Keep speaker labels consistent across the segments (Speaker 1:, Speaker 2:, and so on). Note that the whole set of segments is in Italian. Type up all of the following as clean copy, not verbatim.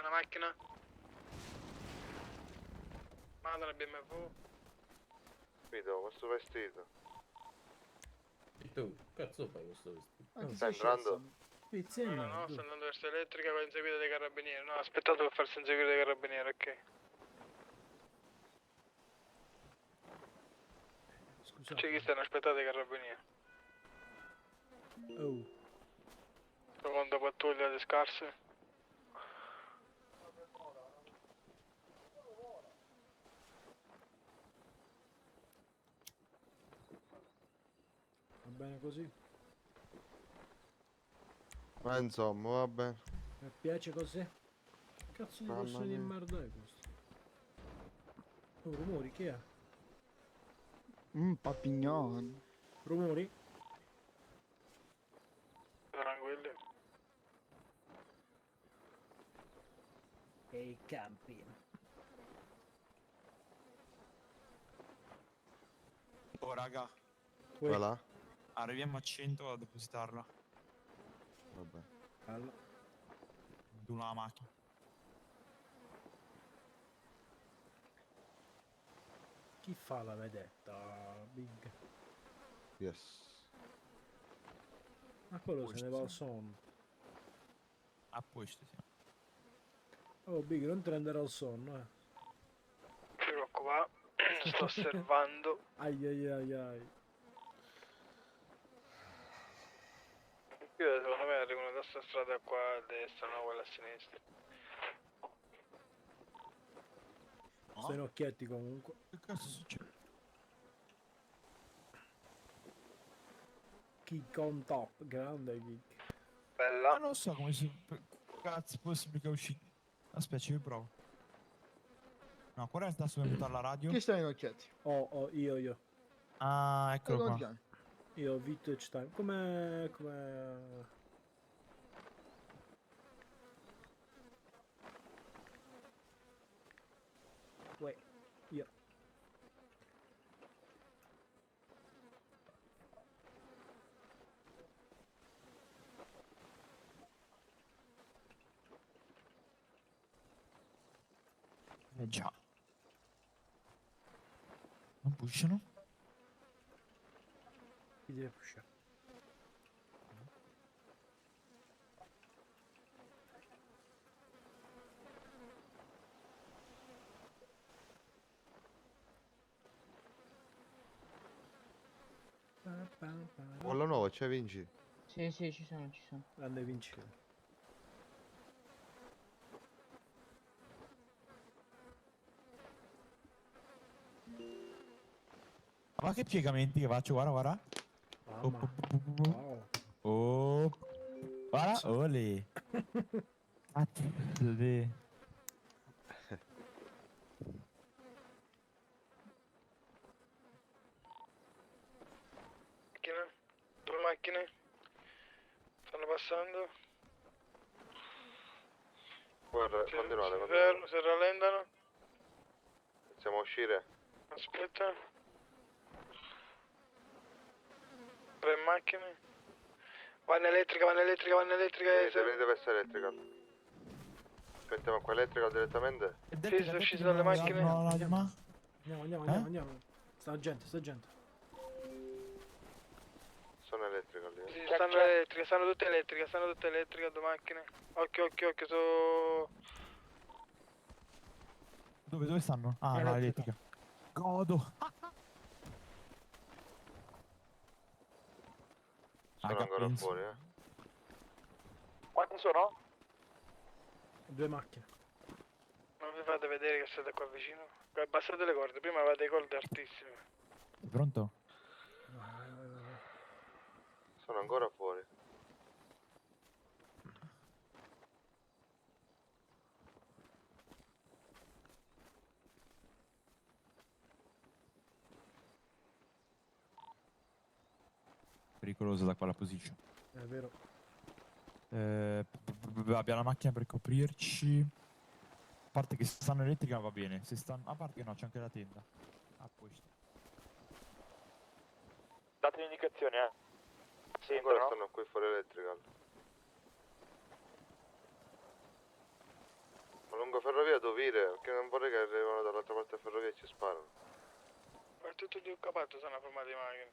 Speaker 1: Una macchina. Manda la BMW.
Speaker 2: Capito, questo vestito.
Speaker 3: E tu, cazzo fai questo vestito?
Speaker 4: Ma chi
Speaker 2: Stai
Speaker 4: sei sceso?
Speaker 2: entrando?
Speaker 4: Pizzi e
Speaker 1: No,
Speaker 4: me,
Speaker 1: no,
Speaker 4: tu.
Speaker 1: sto andando verso elettrica con inseguita dei carabinieri. No, aspettate per farsi inseguire dai carabinieri, ok.
Speaker 4: Scusate.
Speaker 1: C'è chi stanno aspettando i carabinieri.
Speaker 4: Oh,
Speaker 1: Seconda pattuglia di scarse.
Speaker 4: va bene così?
Speaker 2: Ma insomma, va bene.
Speaker 4: Mi piace così? Cazzo di
Speaker 2: Mamma
Speaker 4: persone di
Speaker 2: mia.
Speaker 4: merda è questo? Oh, rumori, chi è?
Speaker 5: Papignon.
Speaker 4: Rumori?
Speaker 1: Tranquilli.
Speaker 4: E i campi.
Speaker 6: Oh raga,
Speaker 4: Uè,
Speaker 2: Va là?
Speaker 6: arriviamo a 100 a depositarla.
Speaker 2: Vabbè.
Speaker 4: calla.
Speaker 6: Di una macchina.
Speaker 4: Chi fa la vedetta? Big.
Speaker 2: Yes.
Speaker 4: Ma quello se
Speaker 6: Posto,
Speaker 4: ne va al
Speaker 6: sì.
Speaker 4: sonno.
Speaker 6: A posto, sì.
Speaker 4: Oh, Big, non ti renderà al sonno,
Speaker 1: Non ti preoccupare. Sto osservando.
Speaker 4: Ai ai ai ai.
Speaker 1: Io secondo me arrivano da sta strada qua a destra, no quella a sinistra.
Speaker 4: Stai in occhietti comunque.
Speaker 6: Che cazzo succede?
Speaker 4: Kick on top, grande kick.
Speaker 1: Bella.
Speaker 6: Ah, non so come si... Cazzo, è possibile che è uscito. Aspetta, ci provo. No, qual è il tasto per mettere la radio?
Speaker 5: Chi sta in occhietti?
Speaker 4: Oh, io.
Speaker 6: Ah, eccolo
Speaker 5: Come ti
Speaker 6: qua.
Speaker 5: chiami?
Speaker 4: Io, Vintage Time. Come... Uè, io.
Speaker 6: Eh già. Non pushano?
Speaker 4: Chi deve pushare?
Speaker 2: Quello nuovo, c'è Vinci.
Speaker 5: Sì, sì, ci sono, ci sono.
Speaker 4: Grande vincere.
Speaker 6: Ma che piegamenti che faccio, guarda, guarda.
Speaker 4: Mamma. Wow.
Speaker 6: Oh. Guarda, ole. Cazzo.
Speaker 1: Macchine. Due macchine. Stanno passando.
Speaker 2: Guarda,
Speaker 1: Si
Speaker 2: continuate.
Speaker 1: si rallentano.
Speaker 2: Iniziamo a uscire.
Speaker 1: Aspetta. Tre macchine. Vanno elettrica, vanno elettrica, vanno elettrica.
Speaker 2: Venite verso elettrical. Aspettiamo qua elettrical direttamente.
Speaker 1: Sì, sono scesi dalle macchine.
Speaker 6: Ma...
Speaker 4: Andiamo. Sta gente.
Speaker 2: Sono elettrical lì.
Speaker 1: Sì, stanno tutte elettriche, due macchine. Occhio, su...
Speaker 6: Dove stanno? Ah, no,
Speaker 4: Elettrica.
Speaker 6: elettrica. Godo.
Speaker 2: Sono ancora fuori,
Speaker 1: Quanti sono?
Speaker 4: Due macchine.
Speaker 1: Non vi fate vedere che siete qua vicino. Abbassate le corde, prima avevate le corde altissime.
Speaker 6: Pronto?
Speaker 4: Vai.
Speaker 2: Sono ancora fuori.
Speaker 6: Pericoloso da quella position.
Speaker 4: È vero.
Speaker 6: Abbiamo la macchina per coprirci. A parte che se stanno elettrica va bene. Se stanno... A parte che no, c'è anche la tenda. A posto.
Speaker 1: Date l'indicazione, Sì,
Speaker 2: Ancora stanno qui fuori electrical. Ma lungo ferrovia dov'ire? Perché non vorrei che arrivano dall'altra parte della ferrovia e ci sparano.
Speaker 1: Ma tutti e due capato sono formati macchine.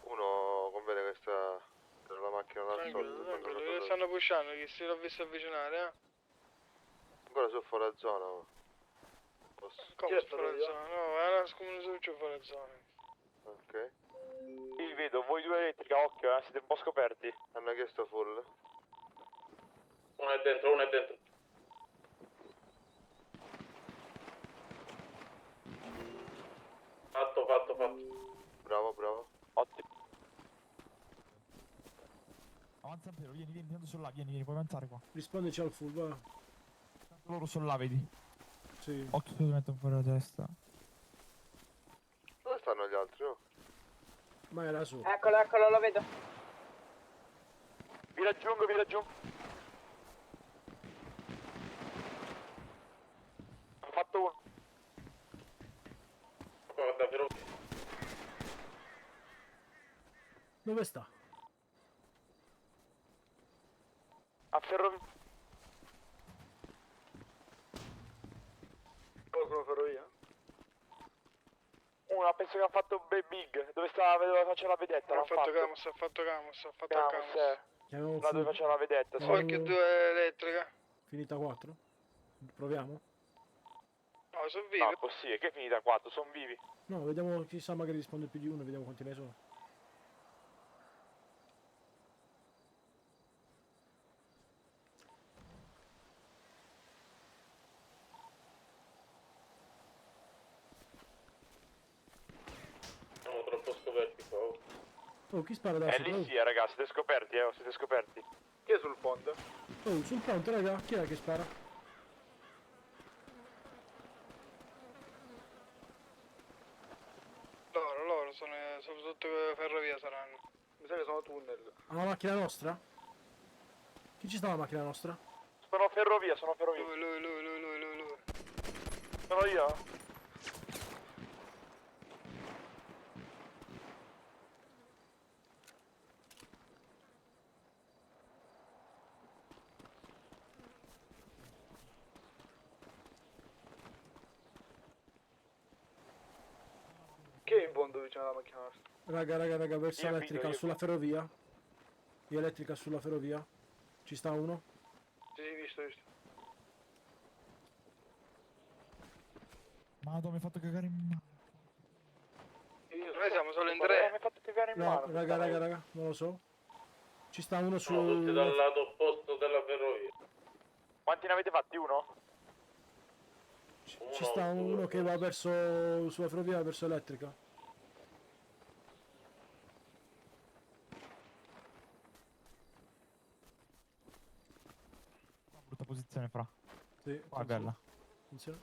Speaker 2: Uno conviene che sta tra la macchina là
Speaker 1: Tranquillo,
Speaker 2: sotto.
Speaker 1: tranquillo,
Speaker 2: controlla
Speaker 1: che stanno pushando, che si l'ho visto avvicinare,
Speaker 2: ancora su fuori zona. Oh.
Speaker 1: Come fuori zona? No, era come se c'è fuori zona.
Speaker 2: Ok.
Speaker 7: Sì, vedo, voi due elettrica, occhio, siete un po' scoperti.
Speaker 2: Hanno chiesto full.
Speaker 3: Uno è dentro, uno è dentro. Fatto, fatto, fatto.
Speaker 2: Bravo, bravo.
Speaker 7: Ottimo.
Speaker 6: Avanza Piero, vieni, tanto sono là, vieni, puoi avanzare qua.
Speaker 4: Rispondeci al full, va.
Speaker 6: Tanto loro sono là, vedi?
Speaker 4: Sì.
Speaker 6: Occhio che mettono fuori la testa.
Speaker 2: Dove stanno gli altri? Oh?
Speaker 4: Ma era su.
Speaker 8: Eccolo, eccolo, lo vedo.
Speaker 7: Vi raggiungo, vi raggiungo. Ho fatto uno.
Speaker 3: Guarda, però...
Speaker 4: Dove sta?
Speaker 7: A ferrovia.
Speaker 1: Qualcuno ferrovia?
Speaker 7: Una, penso che ha fatto big. Dove faceva la vedetta?
Speaker 1: Ha
Speaker 7: L'ha
Speaker 1: fatto Camus, ha fatto Camus, ha fatto
Speaker 7: Camus,
Speaker 1: Camus.
Speaker 4: Chiamiamo
Speaker 7: là dove
Speaker 4: full.
Speaker 7: faceva la vedetta, sì.
Speaker 1: Occhio 2 elettrica.
Speaker 4: Finita 4? Proviamo?
Speaker 1: No, sono
Speaker 7: No,
Speaker 1: vivi.
Speaker 7: è possibile, che è finita a 4, sono vivi.
Speaker 4: No, vediamo, chissà magari risponde più di uno, vediamo quanti ne sono.
Speaker 3: Siamo troppo scoperti qua. Oh.
Speaker 4: Oh, chi spara da
Speaker 7: È
Speaker 4: sopra?
Speaker 7: lì sì, ragazzi, siete scoperti, siete scoperti.
Speaker 1: Chi è sul ponte?
Speaker 4: Oh, sul ponte, raga, chi è che spara?
Speaker 1: Loro sono sotto ferrovia saranno. Mi sa che sono tunnel.
Speaker 4: Ha la macchina nostra? Chi ci sta la macchina nostra?
Speaker 7: Sono ferrovia, sono ferrovia.
Speaker 1: Lui.
Speaker 7: Sono io?
Speaker 1: Chi è in fondo vicino alla macchina nostra?
Speaker 4: Raga, verso
Speaker 7: Io
Speaker 4: elettrica,
Speaker 7: guido, io
Speaker 4: sulla ferrovia. Io elettrica sulla ferrovia. Ci sta uno?
Speaker 1: Sì, visto.
Speaker 6: Madonna, mi hai fatto cagare in mano.
Speaker 1: Noi siamo solo in
Speaker 7: Mi
Speaker 1: 3.
Speaker 7: hai fatto cagare in
Speaker 4: No,
Speaker 7: mano.
Speaker 4: raga, non lo so. Ci sta uno
Speaker 3: Sono tutti
Speaker 4: su...
Speaker 3: dal lato opposto della ferrovia.
Speaker 7: Quanti ne avete fatti? Uno?
Speaker 4: Ci sta uno che va verso... sulla ferrovia, verso elettrica.
Speaker 6: Una brutta posizione, fra.
Speaker 4: Sì,
Speaker 6: Qua è bella.
Speaker 4: Attenzione.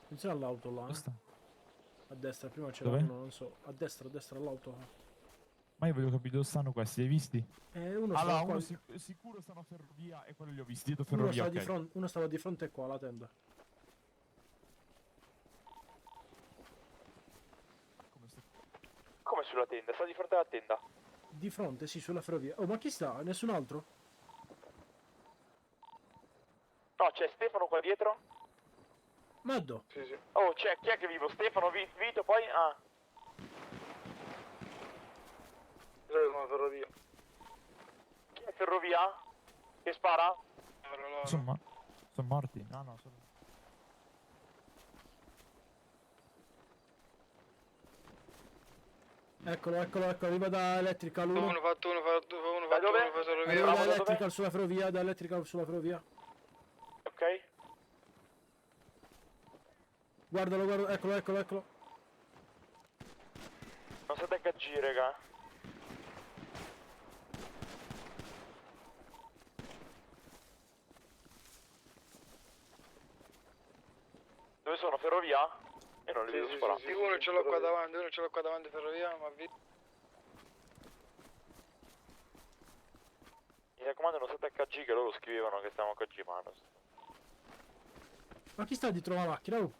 Speaker 4: Attenzione all'auto là,
Speaker 6: Dove sta?
Speaker 4: A destra, prima c'era
Speaker 6: Dove?
Speaker 4: uno, non so. A destra all'auto.
Speaker 6: Ma io voglio capire dove stanno questi, li hai visti?
Speaker 4: Uno
Speaker 6: Allora,
Speaker 4: stava qua.
Speaker 6: uno sicuro stanno a ferrovia e quello li ho visti, dietro
Speaker 4: Uno
Speaker 6: ferrovia,
Speaker 4: stava, di
Speaker 6: ok.
Speaker 4: fronte, uno stava di fronte qua alla tenda.
Speaker 6: Come sto-
Speaker 7: Come sulla tenda? Sta di fronte alla tenda.
Speaker 4: Di fronte, sì, sulla ferrovia. Oh, ma chi sta? Nessun altro?
Speaker 7: No, c'è Stefano qua dietro.
Speaker 4: Maddo!
Speaker 1: Sì.
Speaker 7: Oh, c'è, chi è che vivo? Stefano, Vito, poi... Ah,
Speaker 1: Mi sa che sono ferrovia.
Speaker 7: chi è ferrovia? Che spara?
Speaker 1: Loro.
Speaker 6: Insomma, sono morti? No, sono...
Speaker 4: Eccolo, arriva da elettrica l'uno.
Speaker 1: Uno fatto uno,
Speaker 7: Da dove?
Speaker 1: fa solo
Speaker 4: Arriva
Speaker 1: via.
Speaker 7: Bravo,
Speaker 4: da
Speaker 7: da
Speaker 4: elettrica
Speaker 7: dove?
Speaker 4: sulla ferrovia, da elettrica sulla ferrovia.
Speaker 7: Ok.
Speaker 4: Guardalo, eccolo.
Speaker 7: Non state HG, raga. Dove sono? Ferrovia? Io non li vedo sparare.
Speaker 1: Sì, uno ce l'ho qua davanti, ferrovia, ma
Speaker 7: Mi raccomando, non state HG, che loro scrivevano che stavamo HG, ma non...
Speaker 4: Ma chi sta dietro la macchina? Oh,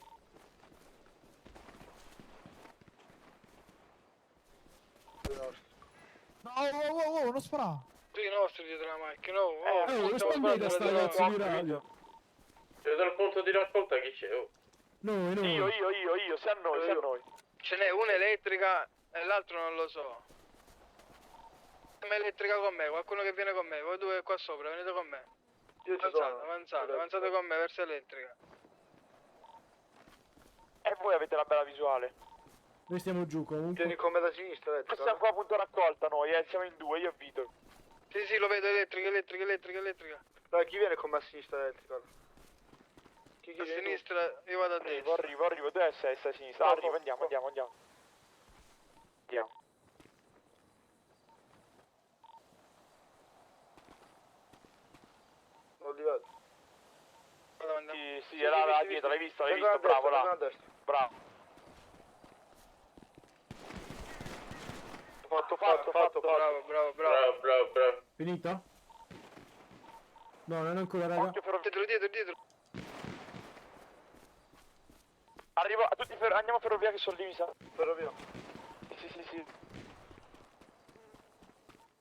Speaker 6: oh, non spara.
Speaker 1: Tutti i nostri dietro la macchina. Oh,
Speaker 4: rispondete a sta cazzo di radio.
Speaker 3: Cioè, dal punto di raccolta chi c'è? Oh.
Speaker 4: Noi,
Speaker 7: Io, se a noi, se a noi.
Speaker 1: Ce n'è una elettrica e l'altro non lo so. Una elettrica con me, qualcuno che viene con me. Voi due qua sopra, venite con me. Avanzate con me verso elettrica.
Speaker 7: E voi avete la bella visuale.
Speaker 4: Noi stiamo giù comunque.
Speaker 1: con me da sinistra,
Speaker 7: Noi siamo qua a punto raccolta noi, siamo in due, io e Vito.
Speaker 1: Sì, lo vedo, elettrica.
Speaker 2: Dai, chi viene con me a sinistra elettrica?
Speaker 1: A sinistra, io vado a destra.
Speaker 7: Arrivo, dove sei? Stai a sinistra. Arrivo, andiamo. Andiamo.
Speaker 2: Non li vedo.
Speaker 7: Sì, era là dietro, l'hai visto, bravo là. Bravo.
Speaker 1: Fatto. Bravo.
Speaker 4: Finita? No, non ancora, raga.
Speaker 1: Dietro.
Speaker 7: Arrivo, a tutti andiamo a ferrovia che sono lì, mi sa.
Speaker 2: Ferrovia.
Speaker 7: Sì.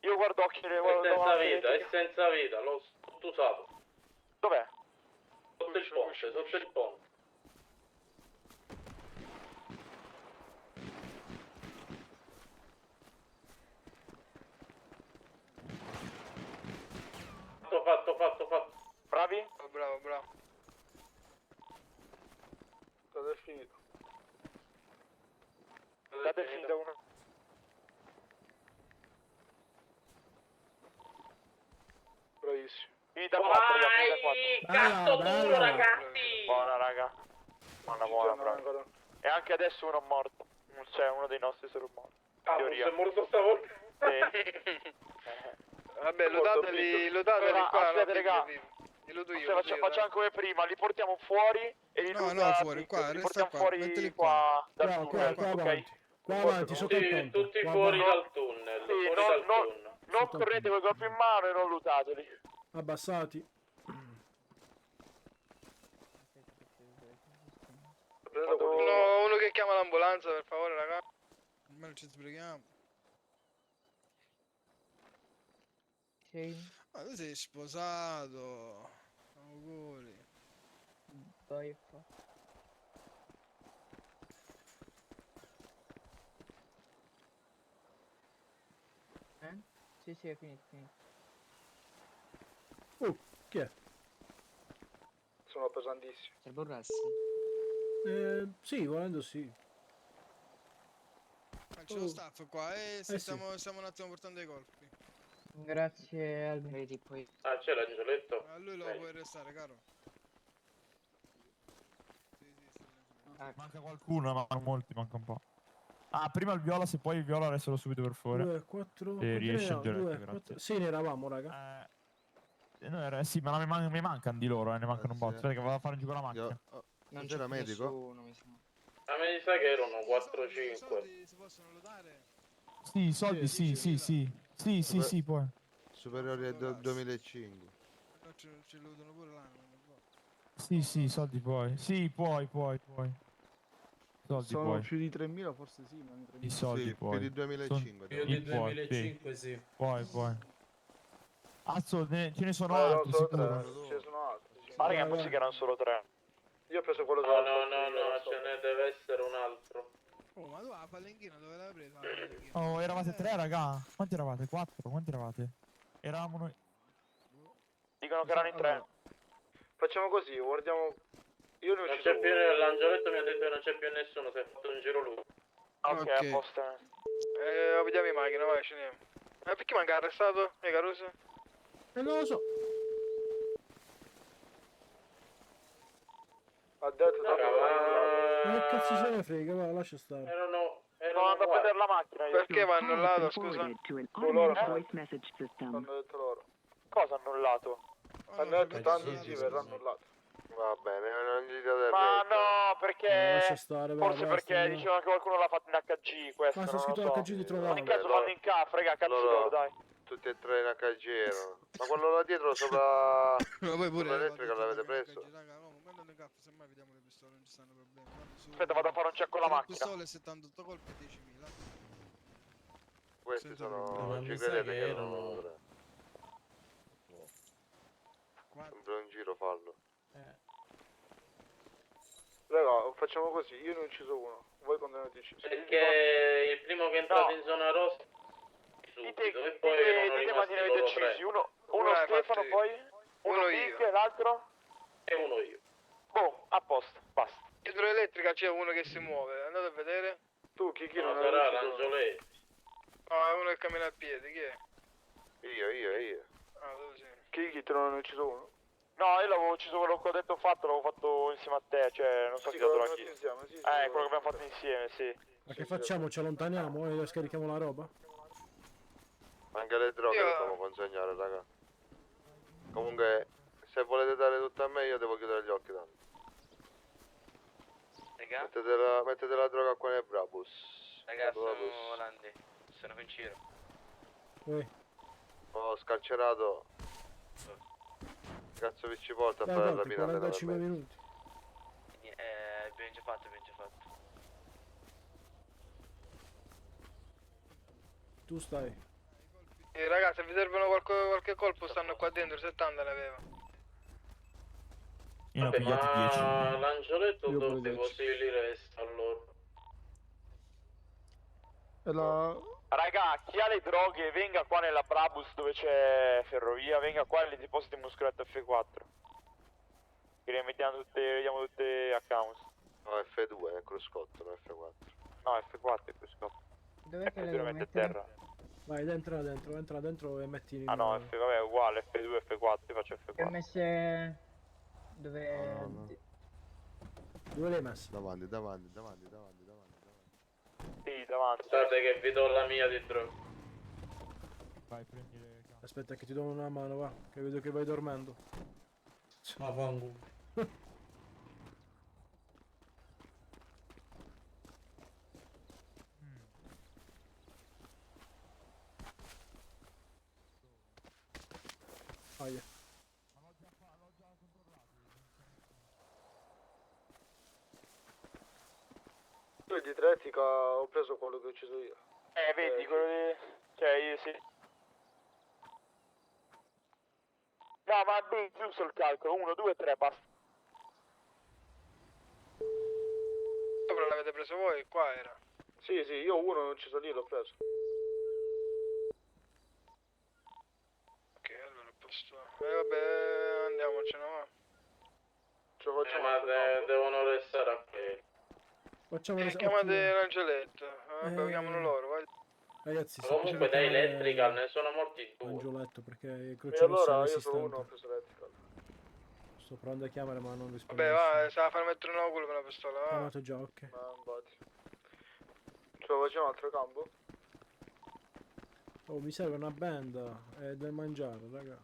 Speaker 7: Io guardo occhi
Speaker 3: È senza vita, l'ho usato.
Speaker 7: Dov'è?
Speaker 3: Sotto il ponte. Fatto.
Speaker 7: Bravi?
Speaker 1: Bravo.
Speaker 2: Cosa è finito?
Speaker 7: Date finita uno.
Speaker 2: Bravissimo.
Speaker 7: Finita 4,
Speaker 3: Cazzo
Speaker 4: Bella,
Speaker 3: duro,
Speaker 4: bella.
Speaker 3: ragazzi!
Speaker 7: Buona raga. Buona, bravo. E anche adesso uno è morto. Cioè uno dei nostri sarà morto.
Speaker 3: Ah,
Speaker 7: Teoria.
Speaker 3: sei morto stavolta?
Speaker 7: Sì.
Speaker 1: Vabbè, lodateli qua,
Speaker 7: aspetta, raga.
Speaker 1: Lo do io.
Speaker 7: Facciamo come prima, li portiamo fuori e li
Speaker 8: fuori, qua,
Speaker 7: li
Speaker 8: resta
Speaker 7: portiamo
Speaker 8: qua,
Speaker 7: fuori
Speaker 8: mettili
Speaker 7: qua dal
Speaker 4: Qua
Speaker 7: tunnel,
Speaker 4: avanti.
Speaker 7: ok?
Speaker 4: Qua avanti, sotto il ponte.
Speaker 3: Tutti
Speaker 4: Qua
Speaker 3: fuori
Speaker 4: avanti.
Speaker 3: dal tunnel.
Speaker 7: Sì,
Speaker 3: Fuori dal tunnel.
Speaker 7: non correte con i colpi in mano e non lutateli.
Speaker 4: Abbassati.
Speaker 1: Uno che chiama l'ambulanza, per favore, raga.
Speaker 8: Almeno ci sbrighiamo.
Speaker 5: Sei?
Speaker 8: Ma tu sei sposato. Auguri.
Speaker 5: Vai qua. Sì, è finito.
Speaker 4: Chi è?
Speaker 2: Sono pesantissimo.
Speaker 5: C'è il Borrassi?
Speaker 4: Sì, volendo sì.
Speaker 8: Ma c'è lo staff qua
Speaker 4: sì.
Speaker 8: stiamo un attimo portando i colpi.
Speaker 5: Grazie Albi. Vedi poi.
Speaker 3: Ah, c'è l'angioletto?
Speaker 8: A lui lo puoi restare, caro. Sì,
Speaker 6: Manca qualcuno, ma molti, manca un po'. Ah, prima il viola, se poi il viola restalo subito per fuori.
Speaker 4: 2, 4.
Speaker 6: Se riesci a girare, grazie.
Speaker 4: Sì, ne eravamo, raga.
Speaker 6: Sì, ma mi mancano di loro, ne mancano un po'.
Speaker 2: sì.
Speaker 6: Aspetta che vado a fare giù con la macchina.
Speaker 8: Non
Speaker 2: c'era medico?
Speaker 8: nessuno, mi sa.
Speaker 3: A me mi sa che erano 4-5.
Speaker 8: Si possono lodare?
Speaker 6: Sì, i soldi, sì, poi.
Speaker 2: Superiori al 2005.
Speaker 8: Però ci lodono pure là, non lo so.
Speaker 6: Sì, i soldi puoi. Sì, puoi. Soldi
Speaker 9: Sono
Speaker 6: puoi.
Speaker 9: più di 3.000, forse sì, ma di 3.000.
Speaker 6: I soldi
Speaker 2: Sì,
Speaker 6: puoi.
Speaker 2: più di 2005.
Speaker 3: Più
Speaker 6: Sì,
Speaker 3: di
Speaker 6: puoi,
Speaker 3: 2005, sì.
Speaker 6: Puoi. Azzo, ce ne sono
Speaker 2: No,
Speaker 6: altri,
Speaker 2: solo
Speaker 6: sicuro.
Speaker 2: 3. Ce ne sono altri. sì.
Speaker 7: Ma raga, pensi che erano solo 3.
Speaker 2: Io ho preso quello
Speaker 3: No, ce ne deve essere un altro.
Speaker 8: Oh, ma tu la palenchina dove l'hai presa? La palenchina?
Speaker 6: Oh, eravate 3, raga. Quanti eravate? 4? Quanti eravate? Eravamo noi.
Speaker 7: Dicono che erano in 3.
Speaker 2: Facciamo così, guardiamo. Io ne ho
Speaker 3: Non
Speaker 2: ucciso
Speaker 3: c'è più,
Speaker 2: uno.
Speaker 3: l'angioletto mi ha detto che non c'è più nessuno, si è fatto un giro lui.
Speaker 7: Ok, a posto.
Speaker 1: Vediamo in macchina, vai, scendiamo. Perché manca arrestato? Caruso?
Speaker 4: Non lo so.
Speaker 2: Ha detto
Speaker 3: Raga,
Speaker 4: Ma che cazzo se
Speaker 3: ma...
Speaker 4: ne frega, va, lascia stare.
Speaker 3: Erano
Speaker 7: Sono andato a
Speaker 3: qua.
Speaker 7: vedere la macchina io.
Speaker 1: Perché va annullato, scusa?
Speaker 2: Hanno detto loro.
Speaker 7: Cosa annullato?
Speaker 2: Hanno detto tanti sì, verrà annullato. Va bene, non gli date
Speaker 7: Ma no, perché...
Speaker 4: Lascia stare, va,
Speaker 7: Forse
Speaker 4: basta,
Speaker 7: perché
Speaker 4: no.
Speaker 7: dicevano che qualcuno l'ha fatto in HG, questo
Speaker 4: Ma sta
Speaker 7: non
Speaker 4: scritto
Speaker 7: lo so.
Speaker 4: HG dietro
Speaker 7: In ogni
Speaker 4: là.
Speaker 7: caso fanno in CAF, raga, cazzo loro, dai.
Speaker 2: Tutti e tre in HG erano. Ma quello là dietro sopra...
Speaker 8: Ma poi pure
Speaker 2: l'elettrica l'avete preso?
Speaker 8: Raga, no, quando le cappe, semmai vediamo le pistole, non ci stanno problemi.
Speaker 7: Aspetta, vado a fare un check con la macchina.
Speaker 8: Pistole 78 colpi e 10.000.
Speaker 2: Questi
Speaker 8: Senza
Speaker 2: sono...
Speaker 8: problemi.
Speaker 3: Ma
Speaker 2: ci
Speaker 3: mi sa
Speaker 2: credete
Speaker 3: che
Speaker 2: che
Speaker 3: erano-
Speaker 2: erano 3.
Speaker 8: Quattro.
Speaker 2: Sembra un giro farlo.
Speaker 9: Raga, facciamo così, io ne ho ucciso uno, voi condanate ucciso.
Speaker 3: Perché il primo che è entrato in zona rossa subito e poi erano
Speaker 7: dite quanti ne
Speaker 3: rimasti
Speaker 7: avete
Speaker 3: loro tre
Speaker 7: uccisi. Uno
Speaker 1: Uno l'hai
Speaker 7: Stefano,
Speaker 1: fatto io.
Speaker 7: poi uno
Speaker 1: Uno
Speaker 7: Big,
Speaker 1: io.
Speaker 7: l'altro?
Speaker 3: e uno io.
Speaker 7: Boh, a posto, basta.
Speaker 1: Dietro l'elettrica c'è uno che si muove, andate a vedere.
Speaker 9: Tu, Kiki,
Speaker 3: No,
Speaker 9: non hai
Speaker 3: sarà
Speaker 9: ucciso uno.
Speaker 3: l'Angioletti.
Speaker 1: No, è uno che cammina a piedi, chi è?
Speaker 2: Io.
Speaker 1: Ah, dove sei?
Speaker 9: Kiki, te non hai ucciso uno?
Speaker 7: No, io l'avevo ucciso quello che ho detto fatto, l'avevo fatto insieme a te, cioè non so chi ha dato la
Speaker 9: quello
Speaker 7: kill.
Speaker 9: insieme, sì,
Speaker 7: Quello che abbiamo fatto insieme, sì.
Speaker 4: Ma che facciamo? Ci allontaniamo e scarichiamo la roba?
Speaker 2: Anche le droghe
Speaker 1: Io-
Speaker 2: dobbiamo consegnare, raga. Comunque, se volete dare tutto a me, io devo chiudere gli occhi tanto.
Speaker 10: Raga,
Speaker 2: Mettete la droga qua nel Brabus.
Speaker 10: raga, sono
Speaker 2: Brabus.
Speaker 10: volante. Sono in giro.
Speaker 2: Ho scarcerato. Cazzo vi ci porta a
Speaker 4: Dai,
Speaker 2: fare la
Speaker 4: Coppi,
Speaker 2: rapina
Speaker 4: 45 minuti.
Speaker 10: Abbiamo già fatto.
Speaker 4: Tu stai.
Speaker 1: Ragazzi, se vi servono qualche colpo stanno qua dentro, 70 ne aveva.
Speaker 6: Io ne ho
Speaker 3: Vabbè,
Speaker 6: pigliati 10.
Speaker 3: ma l'Angioletto
Speaker 9: Io pure
Speaker 3: dove
Speaker 9: 10.
Speaker 3: così li resta allora?
Speaker 9: E la...
Speaker 7: Raga, chi ha le droghe venga qua nella Brabus dove c'è ferrovia, venga qua nei depositi muscoletto F4. Che le mettiamo tutte a camus.
Speaker 2: No, F2 nel cruscotto, no F4.
Speaker 7: No, F4 è questo.
Speaker 5: Dov'è che le
Speaker 7: F2
Speaker 5: devo
Speaker 7: lo mette a
Speaker 5: mettere?
Speaker 7: terra.
Speaker 4: Vai, entra dentro e metti in...
Speaker 7: Ah no, vabbè, è uguale, F2 F4, io faccio
Speaker 5: Le ho
Speaker 7: F4.
Speaker 5: messe... Dove...
Speaker 2: No.
Speaker 4: Dove l'hai messo?
Speaker 2: Davanti.
Speaker 7: Sì, davanti.
Speaker 3: Aspettate che vi do la mia di droga.
Speaker 6: Vai, prendi le gambe.
Speaker 4: Aspetta che ti do una mano, va. Che vedo che vai dormendo.
Speaker 3: Ma fango.
Speaker 4: Aia.
Speaker 9: Io di Tretica ho preso quello che ho ucciso io.
Speaker 7: Vedi,
Speaker 9: sì.
Speaker 7: quello di... Cioè, io sì. No, ma è giusto il calcolo, 1, 2, 3, basta.
Speaker 1: Sopra l'avete preso voi, qua era.
Speaker 9: Sì, io uno l'ho ucciso lì, l'ho preso.
Speaker 1: Ok, allora posto. Vabbè, andiamocene, va.
Speaker 9: Ce lo facciamo
Speaker 3: Ma
Speaker 9: altro campo.
Speaker 3: devono restare a piedi.
Speaker 4: Facciamo
Speaker 1: Chiamate l'Angeletto. Vabbè, chiamano loro, vai.
Speaker 4: Ragazzi, se
Speaker 3: Comunque da
Speaker 4: potete chiamare
Speaker 3: Electrical ne sono morti due.
Speaker 4: Angioletto perché il
Speaker 9: E
Speaker 4: crociere
Speaker 9: allora
Speaker 4: è
Speaker 9: io solo uno ho
Speaker 4: assistente.
Speaker 9: preso Electrical.
Speaker 4: Sto provando a chiamare ma non risponde.
Speaker 1: Vabbè, va,
Speaker 4: nessuno.
Speaker 1: se la fanno mettere un oculo con la pistola, va.
Speaker 4: Chiamato già, ok.
Speaker 9: Ma infatti. Ce lo facciamo altro campo?
Speaker 4: Oh, mi serve una benda e del mangiare, raga.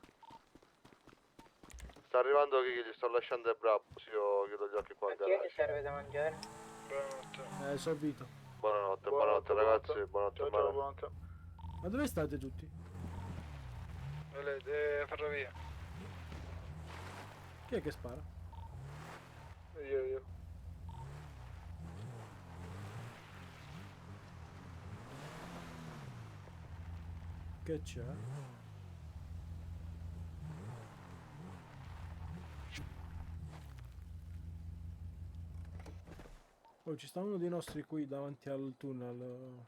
Speaker 2: Sta arrivando chi gli sto lasciando il Brabus, io chiudo gli occhi qua
Speaker 5: A
Speaker 2: al
Speaker 5: chi è che
Speaker 2: garage.
Speaker 5: serve da mangiare?
Speaker 1: Buonanotte.
Speaker 4: So Vito.
Speaker 2: Buonanotte ragazzi, buonanotte
Speaker 9: Ciao,
Speaker 2: mare.
Speaker 9: buonanotte.
Speaker 4: Ma dove state tutti?
Speaker 1: Ferrovia.
Speaker 4: Chi è che spara?
Speaker 9: Io.
Speaker 4: Che c'è? Oh, ci sta uno dei nostri qui davanti al tunnel.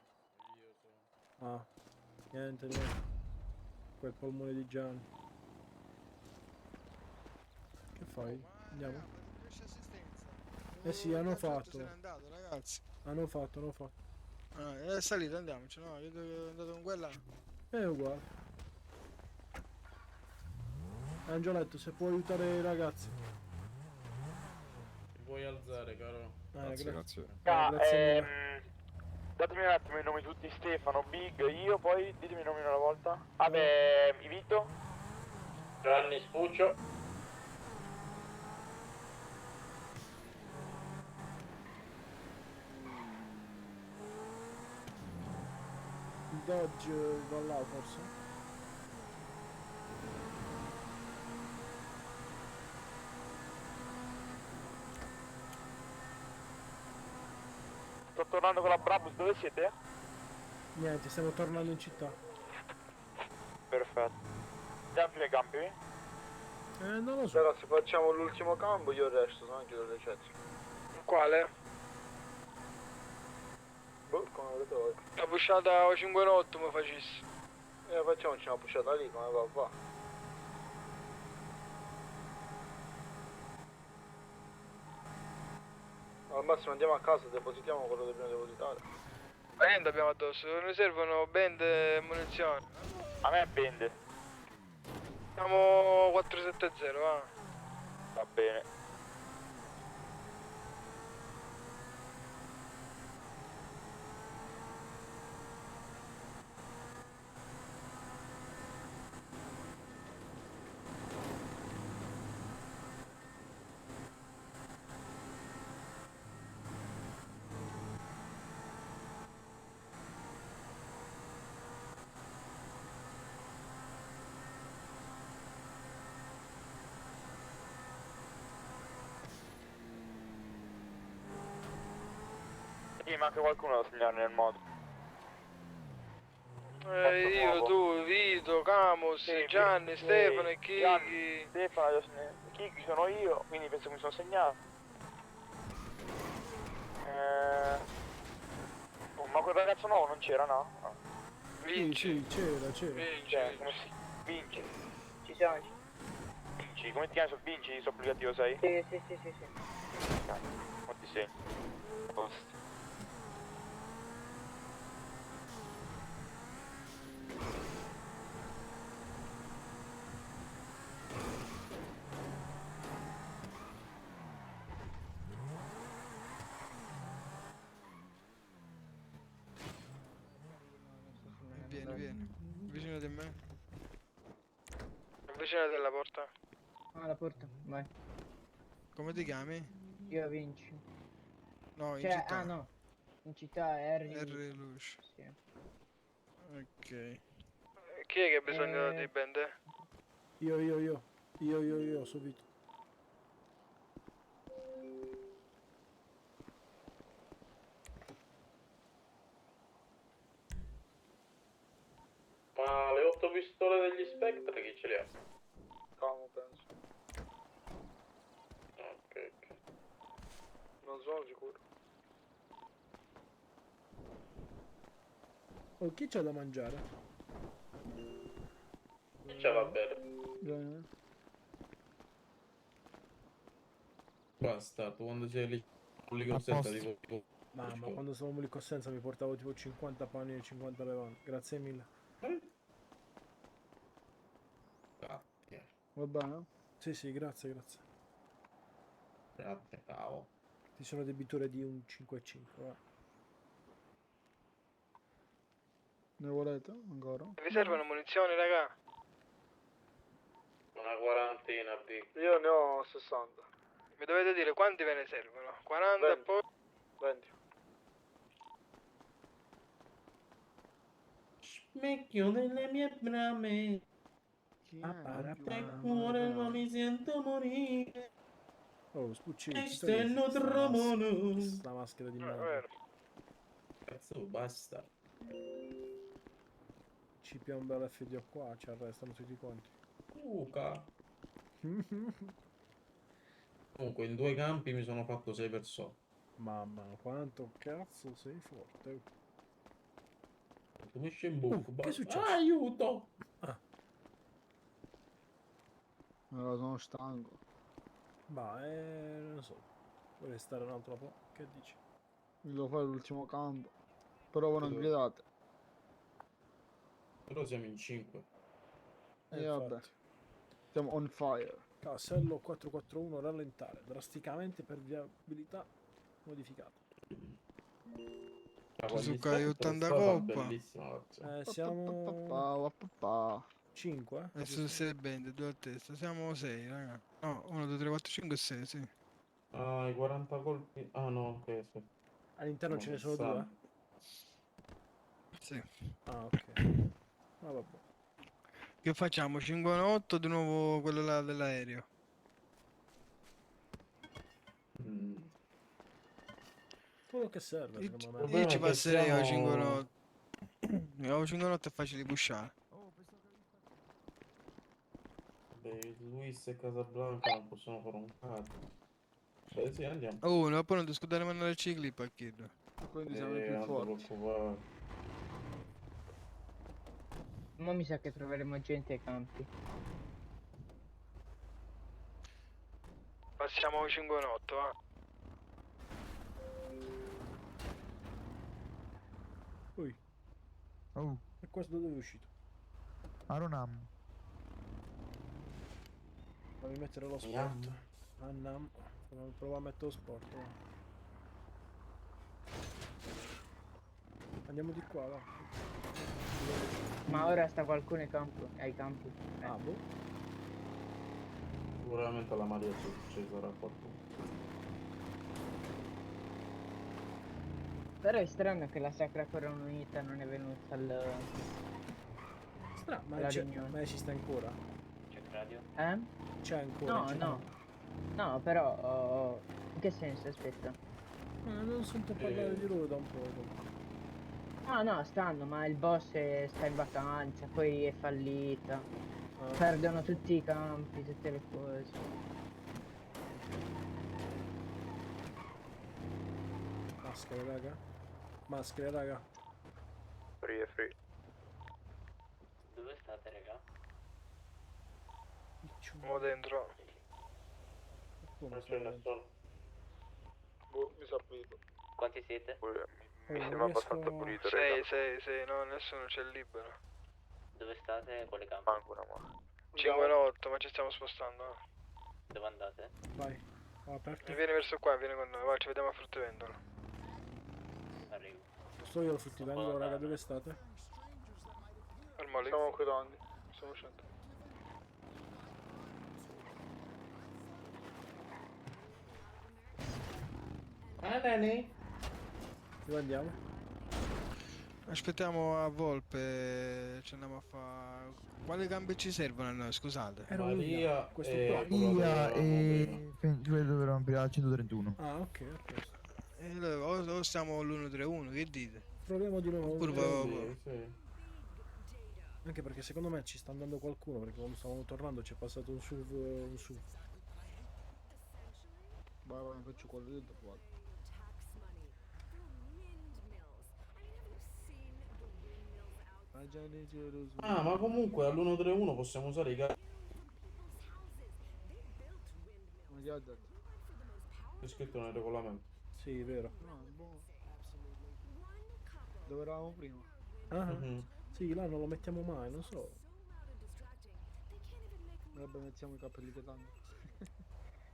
Speaker 4: Ah, niente. Quel polmone di Gianni. Che fai? Andiamo.
Speaker 8: Assistenza.
Speaker 4: Eh sì, hanno
Speaker 8: Ragazzi,
Speaker 4: fatto.
Speaker 8: Se n'è andato, ragazzi.
Speaker 4: Hanno fatto.
Speaker 8: Ah, è salito, andiamoci, no? Io è andato con quella.
Speaker 4: È uguale. Angioletto, se puoi aiutare i ragazzi.
Speaker 3: Ti puoi alzare, caro?
Speaker 4: Grazie.
Speaker 7: Ah,
Speaker 4: Grazie mille.
Speaker 7: datemi un attimo i nomi tutti, Stefano, Big, io, poi ditemi i nomi una volta. Vabbè, Vito.
Speaker 3: Gianni Spuccio.
Speaker 4: Il Dodge va là forse?
Speaker 7: Sto tornando con la Brabus, dove siete?
Speaker 4: Niente, stiamo tornando in città.
Speaker 7: Perfetto. Andiamo fino ai campi?
Speaker 4: Non lo so.
Speaker 9: Ragazzi, facciamo l'ultimo campo, io resto, se no chiudo le chat.
Speaker 1: Quale?
Speaker 9: Boh, come volete voi.
Speaker 1: La pushata o 5 notte mi facessi.
Speaker 9: Facciamoci una pushata lì, come va. Al massimo andiamo a casa, depositiamo quello che dobbiamo depositare.
Speaker 1: Ma niente abbiamo addosso, ne servono bende e munizioni.
Speaker 7: A me bende.
Speaker 1: Siamo 470, va.
Speaker 7: Va bene. Sì, manca qualcuno da segnare nel modo.
Speaker 1: Io,
Speaker 7: nuovo.
Speaker 1: tu, Vito, Camus,
Speaker 7: Sì,
Speaker 1: Gianni,
Speaker 7: sì,
Speaker 1: Stefano e
Speaker 7: Gianni,
Speaker 1: Kiki.
Speaker 7: Stefano, Kiki sono io, quindi penso che mi sono segnato. Oh, ma quel ragazzo nuovo non c'era, no? No.
Speaker 1: Vinci.
Speaker 4: Sì, c'era.
Speaker 1: Vinci.
Speaker 7: Come si... Vinci.
Speaker 5: Ci siamo.
Speaker 7: Vinci, come ti chiami su Vinci? Su applicativo sei?
Speaker 5: Sì.
Speaker 7: Come ti sei? Posto.
Speaker 8: Vieni. Vicino di me.
Speaker 1: Avvicinati alla porta.
Speaker 5: Ah, la porta, vai.
Speaker 8: Come ti chiami?
Speaker 5: Io vinci.
Speaker 8: No, in
Speaker 5: Cioè,
Speaker 8: città.
Speaker 5: ah no. In città è Harry.
Speaker 8: R. Lush.
Speaker 5: Sì.
Speaker 8: Ok.
Speaker 1: Chi è che ha bisogno di bende?
Speaker 4: Io, subito.
Speaker 3: Ma le 8 pistole degli Spectre chi ce le ha?
Speaker 9: Calmo, penso.
Speaker 3: Ok.
Speaker 9: Non sono sicuro.
Speaker 4: Oh, chi c'ha da mangiare?
Speaker 3: Chi ce va bene? Basta, tu quando sei lì con setta tipo...
Speaker 4: Ma quando stavamo lì con Senza mi portavo tipo 50 pani e 50 bevande. Grazie mille.
Speaker 3: Grazie,
Speaker 8: Va bene?
Speaker 4: Sì, grazie.
Speaker 3: cavolo.
Speaker 4: Ti sono debitore di un 5,5, va.
Speaker 8: Ne volete ancora?
Speaker 1: Vi servono munizioni, raga?
Speaker 3: Una quarantina, Big.
Speaker 9: Io ne ho 60.
Speaker 1: Mi dovete dire quanti ve ne servono? 40 e
Speaker 9: 20.
Speaker 1: poi...
Speaker 9: 20.
Speaker 3: Specchio delle mie brame, tre cuore ma mi sento morire.
Speaker 4: Oh, Spucci,
Speaker 3: E
Speaker 4: ci togli
Speaker 3: stanno tremando.
Speaker 4: sta maschera di merda.
Speaker 1: vero.
Speaker 3: Cazzo, basta.
Speaker 4: Ci piomba l'FDO qua, ci arrestano tutti quanti.
Speaker 3: Luca. Comunque, in 2 campi mi sono fatto 6 persone.
Speaker 4: Mamma, quanto cazzo sei forte.
Speaker 3: Come c'è in buco?
Speaker 4: Che è successo?
Speaker 3: Aiuto!
Speaker 8: Allora, sono stanco.
Speaker 4: Ma non so. Vuoi stare un altro po'? Che dici?
Speaker 8: Devo fare l'ultimo campo. Però voi non gridate.
Speaker 3: Però siamo in 5.
Speaker 8: E vabbè. Siamo on fire.
Speaker 4: Casello 441 rallentare drasticamente per viabilità modificata.
Speaker 8: Zucca di 80 coppa.
Speaker 4: Siamo 5?
Speaker 8: Adesso 6 bende, 2 a testa. Siamo 6, raga. No, 1, 2, 3, 4, 5 e 6, sì.
Speaker 3: Ah, i 40 colpi. Ah no, ok, aspetta.
Speaker 4: All'interno ce ne sono 2?
Speaker 8: Sì.
Speaker 4: Ah, ok. Ah, vabbè.
Speaker 8: Che facciamo? 58 di nuovo quello là dell'aereo.
Speaker 4: Quello che serve, secondo me.
Speaker 8: Io ci passerei a 59. Avevo 5 notte è facile pushare.
Speaker 11: Beh, Luis e Casablanca non possono fare un cazzo. Cioè, sì, andiamo.
Speaker 8: Oh, no, poi non ti scordare di mandare il clip a Kid.
Speaker 9: Quindi siamo i più
Speaker 11: Non ti
Speaker 9: forti.
Speaker 11: preoccupare.
Speaker 5: Ma mi sa che troveremo gente ai campi.
Speaker 1: Passiamo 5 notte, va.
Speaker 4: Ui,
Speaker 6: Oh,
Speaker 4: e questo dove è uscito?
Speaker 6: Aronam.
Speaker 4: Fammi mettere lo sport. Annam. Prova a mettere lo sport. Va. Andiamo di qua, va.
Speaker 5: Ma ora sta qualcuno ai campi.
Speaker 4: Ah, boh.
Speaker 11: Sicuramente alla Maria ci sarà qualcuno.
Speaker 5: Però è strano che la Sacra Corona Unita non è venuta
Speaker 4: Strano,
Speaker 5: alla riunione.
Speaker 4: ma ci sta ancora?
Speaker 10: C'è radio?
Speaker 5: Eh?
Speaker 4: C'è ancora?
Speaker 5: No,
Speaker 4: c'è
Speaker 5: no. No, però... in che senso? Aspetta.
Speaker 4: non sento parlare di loro da un po'.
Speaker 5: Ah no, stanno, ma il boss sta in vacanza, poi è fallita.
Speaker 4: Ah.
Speaker 5: Perdono tutti i campi, tutte le cose.
Speaker 4: Maschere, raga. Maschere, raga.
Speaker 7: Free, free.
Speaker 10: Dove state, raga?
Speaker 1: Mo dentro.
Speaker 4: Come sta dentro?
Speaker 9: Boh, mi sa pulito.
Speaker 10: Quanti siete?
Speaker 2: Mi
Speaker 4: non
Speaker 2: sembra
Speaker 4: riesco-
Speaker 2: abbastanza pulito, raga.
Speaker 1: 6, no, nessuno c'è libero.
Speaker 10: Dove state? Quale campo?
Speaker 7: Manco una mano.
Speaker 1: 5 notte, ma ci stiamo spostando.
Speaker 10: Dove andate?
Speaker 4: Vai. Va aperto.
Speaker 1: Vieni verso qua, vieni con noi, va, ci vediamo a fruttivendolo.
Speaker 10: Arrivo.
Speaker 4: Sto io al fruttivendolo, raga, dove state?
Speaker 1: Fermo lì.
Speaker 9: Siamo qui davanti. Stiamo uscendo.
Speaker 11: Ah, Nani?
Speaker 4: Dove andiamo?
Speaker 8: Aspettiamo a Volpe, ci andiamo a fare... Quali gambe ci servono a noi, scusate?
Speaker 4: Era
Speaker 11: Maria
Speaker 4: questo
Speaker 11: e
Speaker 4: qua.
Speaker 11: quello
Speaker 6: Via
Speaker 11: dove
Speaker 6: e... quello dove eravamo prima, al 131.
Speaker 4: Ah, ok, ok.
Speaker 8: E allora, o stiamo all'131, che dite?
Speaker 4: Proviamo di nuovo.
Speaker 8: Oppure
Speaker 11: eravamo. Sì.
Speaker 4: Anche perché secondo me ci sta andando qualcuno, perché quando stavamo tornando ci è passato un SUV.
Speaker 9: Vai, faccio quello lì dopo. Vado.
Speaker 11: Ah, ma comunque all'131 possiamo usare i cazzi.
Speaker 9: Ma chi ha detto?
Speaker 11: È scritto nel regolamento.
Speaker 4: Sì, vero.
Speaker 9: No, boh. Dove eravamo prima?
Speaker 4: Ah,
Speaker 11: Mhm.
Speaker 4: sì, là non lo mettiamo mai, non so.
Speaker 9: Vabbè, mettiamo i capelli che danno.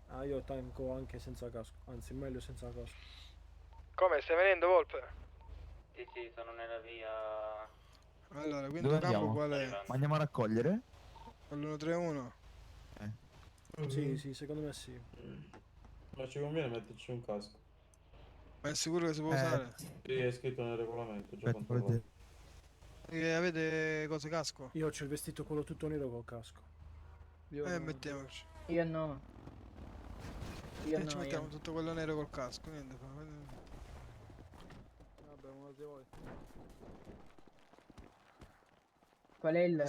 Speaker 4: Ah, io tanco anche senza casco, anzi meglio senza casco.
Speaker 1: Come, stai venendo, Volpe?
Speaker 10: Sì, sono nella via...
Speaker 8: Allora, quindi
Speaker 6: Dove
Speaker 8: il campo
Speaker 6: andiamo?
Speaker 8: qual è?
Speaker 10: Arrivando.
Speaker 6: Ma andiamo a raccogliere?
Speaker 8: All'131?
Speaker 4: Sì, secondo me sì.
Speaker 11: Ma ci conviene metterci un casco.
Speaker 8: Ma è sicuro che si può usare?
Speaker 11: Sì, è scritto nel regolamento, già
Speaker 6: Aspetta,
Speaker 11: controllato.
Speaker 8: E avete cose casco?
Speaker 4: Io ho il vestito quello tutto nero col casco.
Speaker 9: Io no.
Speaker 8: Mettiamoci.
Speaker 5: Io no. Io
Speaker 8: E ci
Speaker 5: no,
Speaker 8: mettiamo
Speaker 5: io.
Speaker 8: tutto quello nero col casco, niente fa.
Speaker 9: Vabbè, ma se vuoi.
Speaker 5: Qual è il...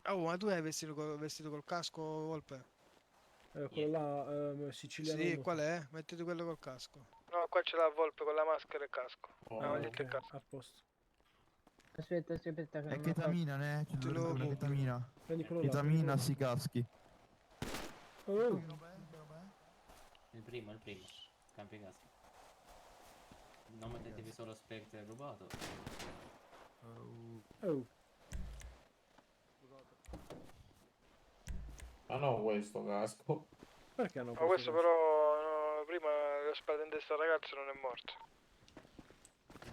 Speaker 8: Oh, ma tu hai vestito col casco, Volpe?
Speaker 4: Quello là, siciliano.
Speaker 8: Sì,
Speaker 4: no.
Speaker 8: qual è? Mettiti quello col casco.
Speaker 1: No, qua c'è la Volpe con la maschera e casco.
Speaker 11: Oh,
Speaker 1: La maglietta e
Speaker 4: Ok,
Speaker 1: casco.
Speaker 4: a posto.
Speaker 5: Aspetta che
Speaker 6: È
Speaker 5: non ho
Speaker 6: chetamina, ne? Ci
Speaker 8: Te
Speaker 6: dovrebbe
Speaker 8: lo
Speaker 6: una
Speaker 8: compro.
Speaker 6: chetamina.
Speaker 4: Prendi quello là.
Speaker 6: Chetamina, si caschi.
Speaker 4: Oh,
Speaker 10: Il primo. Campi casco. Non mettetevi solo Spectre rubato.
Speaker 4: oh.
Speaker 11: Ma no, questo casco.
Speaker 4: Perché no?
Speaker 1: Ma questo però, no, prima le spade in testa al ragazzo non è morto.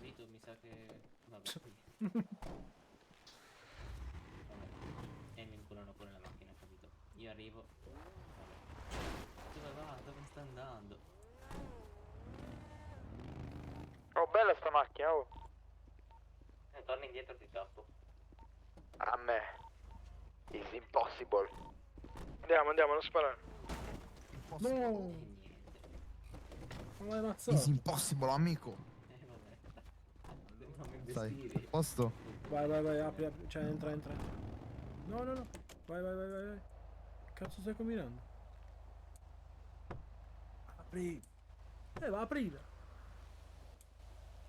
Speaker 10: Vito mi sa che... Vabbè. E mi inculano pure la macchina, capito? Io arrivo. Vabbè. Dove va? Dove sta andando?
Speaker 7: Oh, bella sta macchina, oh.
Speaker 10: Torna indietro ti tappo.
Speaker 7: A me. Is impossible.
Speaker 1: Andiamo, non sparare.
Speaker 4: No,
Speaker 10: E niente.
Speaker 4: non l'hai ammazzato.
Speaker 6: Is impossible, amico.
Speaker 10: Vabbè. Non mi
Speaker 6: Stai,
Speaker 10: investire.
Speaker 6: a posto?
Speaker 4: Vai, apri, cioè entra. No. Vai. Cazzo stai combinando? Apri. Va, aprila.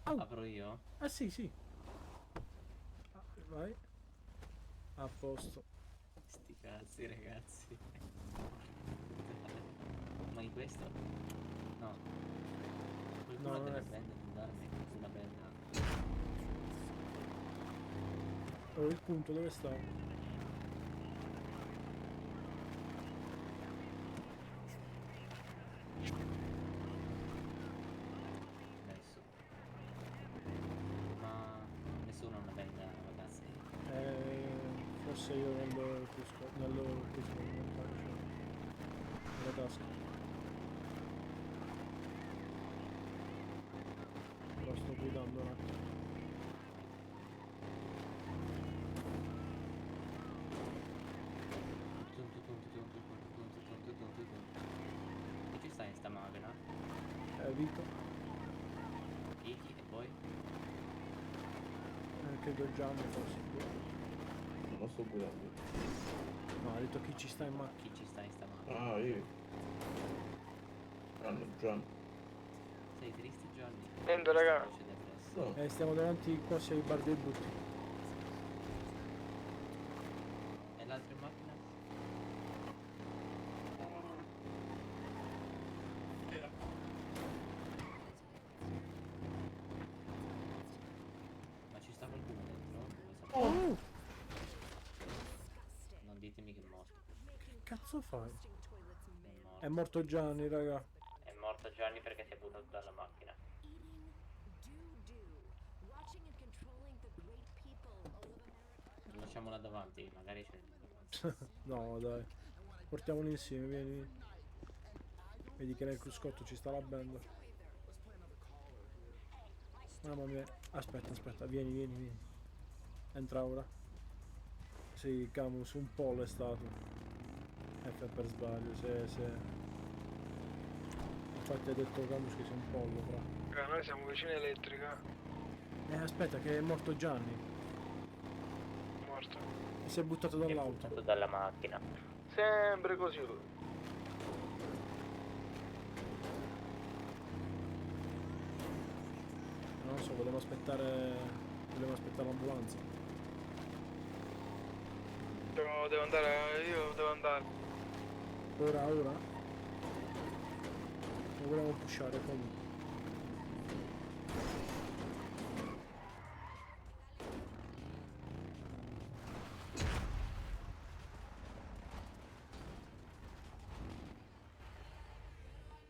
Speaker 4: Au.
Speaker 10: Apro io?
Speaker 4: Sì. Vai. A posto.
Speaker 10: Sti cazzi, ragazzi. Ma in questo? No. Qualcuno
Speaker 4: No, non
Speaker 10: deve
Speaker 4: è-
Speaker 10: prendere e darmi una bella.
Speaker 4: Oh, il punto dove sta?
Speaker 10: Adesso. Ma nessuno ha una bella ragazzi.
Speaker 4: Forse io nello nella tasca. Lo sto guidando un attimo.
Speaker 10: Che ci sta in sta macchina?
Speaker 4: Vito,
Speaker 10: Kiki e poi?
Speaker 4: credo Gianni forse.
Speaker 11: Non lo sto guidando.
Speaker 4: No, ha detto chi ci sta in macchina.
Speaker 10: Chi ci sta in sta macchina?
Speaker 11: Ah, io. Hanno Gian.
Speaker 10: Sei triste Gianni?
Speaker 1: Niente, raga.
Speaker 10: Voce depressa.
Speaker 11: No.
Speaker 4: Stiamo davanti quasi ai bar dei butti.
Speaker 10: E l'altro in macchina? Ma ci sta qualcuno dentro? Vuoi sapere?
Speaker 4: Oh!
Speaker 10: Non ditemi che è morto.
Speaker 4: Che cazzo fai?
Speaker 10: È morto.
Speaker 4: È morto Gianni, raga.
Speaker 10: È morto Gianni perché si è buttato dalla macchina. Lo lasciamo là davanti, magari c'è.
Speaker 4: No, dai. Portiamoli insieme, vieni. Vedi che nel cruscotto ci sta la band. Mamma mia. Aspetta, vieni. Entra ora. Sì, Camus, un pollo è stato. F per sbaglio, se. Infatti ha detto Camus che sei un pollo, però.
Speaker 1: Raga, noi siamo vicini all'elettrica.
Speaker 4: Aspetta, che è morto Gianni.
Speaker 1: Morto.
Speaker 4: E si è buttato
Speaker 10: Si è
Speaker 4: dall'auto.
Speaker 10: buttato dalla macchina.
Speaker 9: Sempre così lui.
Speaker 4: Non lo so, volevo aspettare l'ambulanza.
Speaker 1: Devo andare, io devo andare.
Speaker 4: Ora? Non volevo pushare comunque.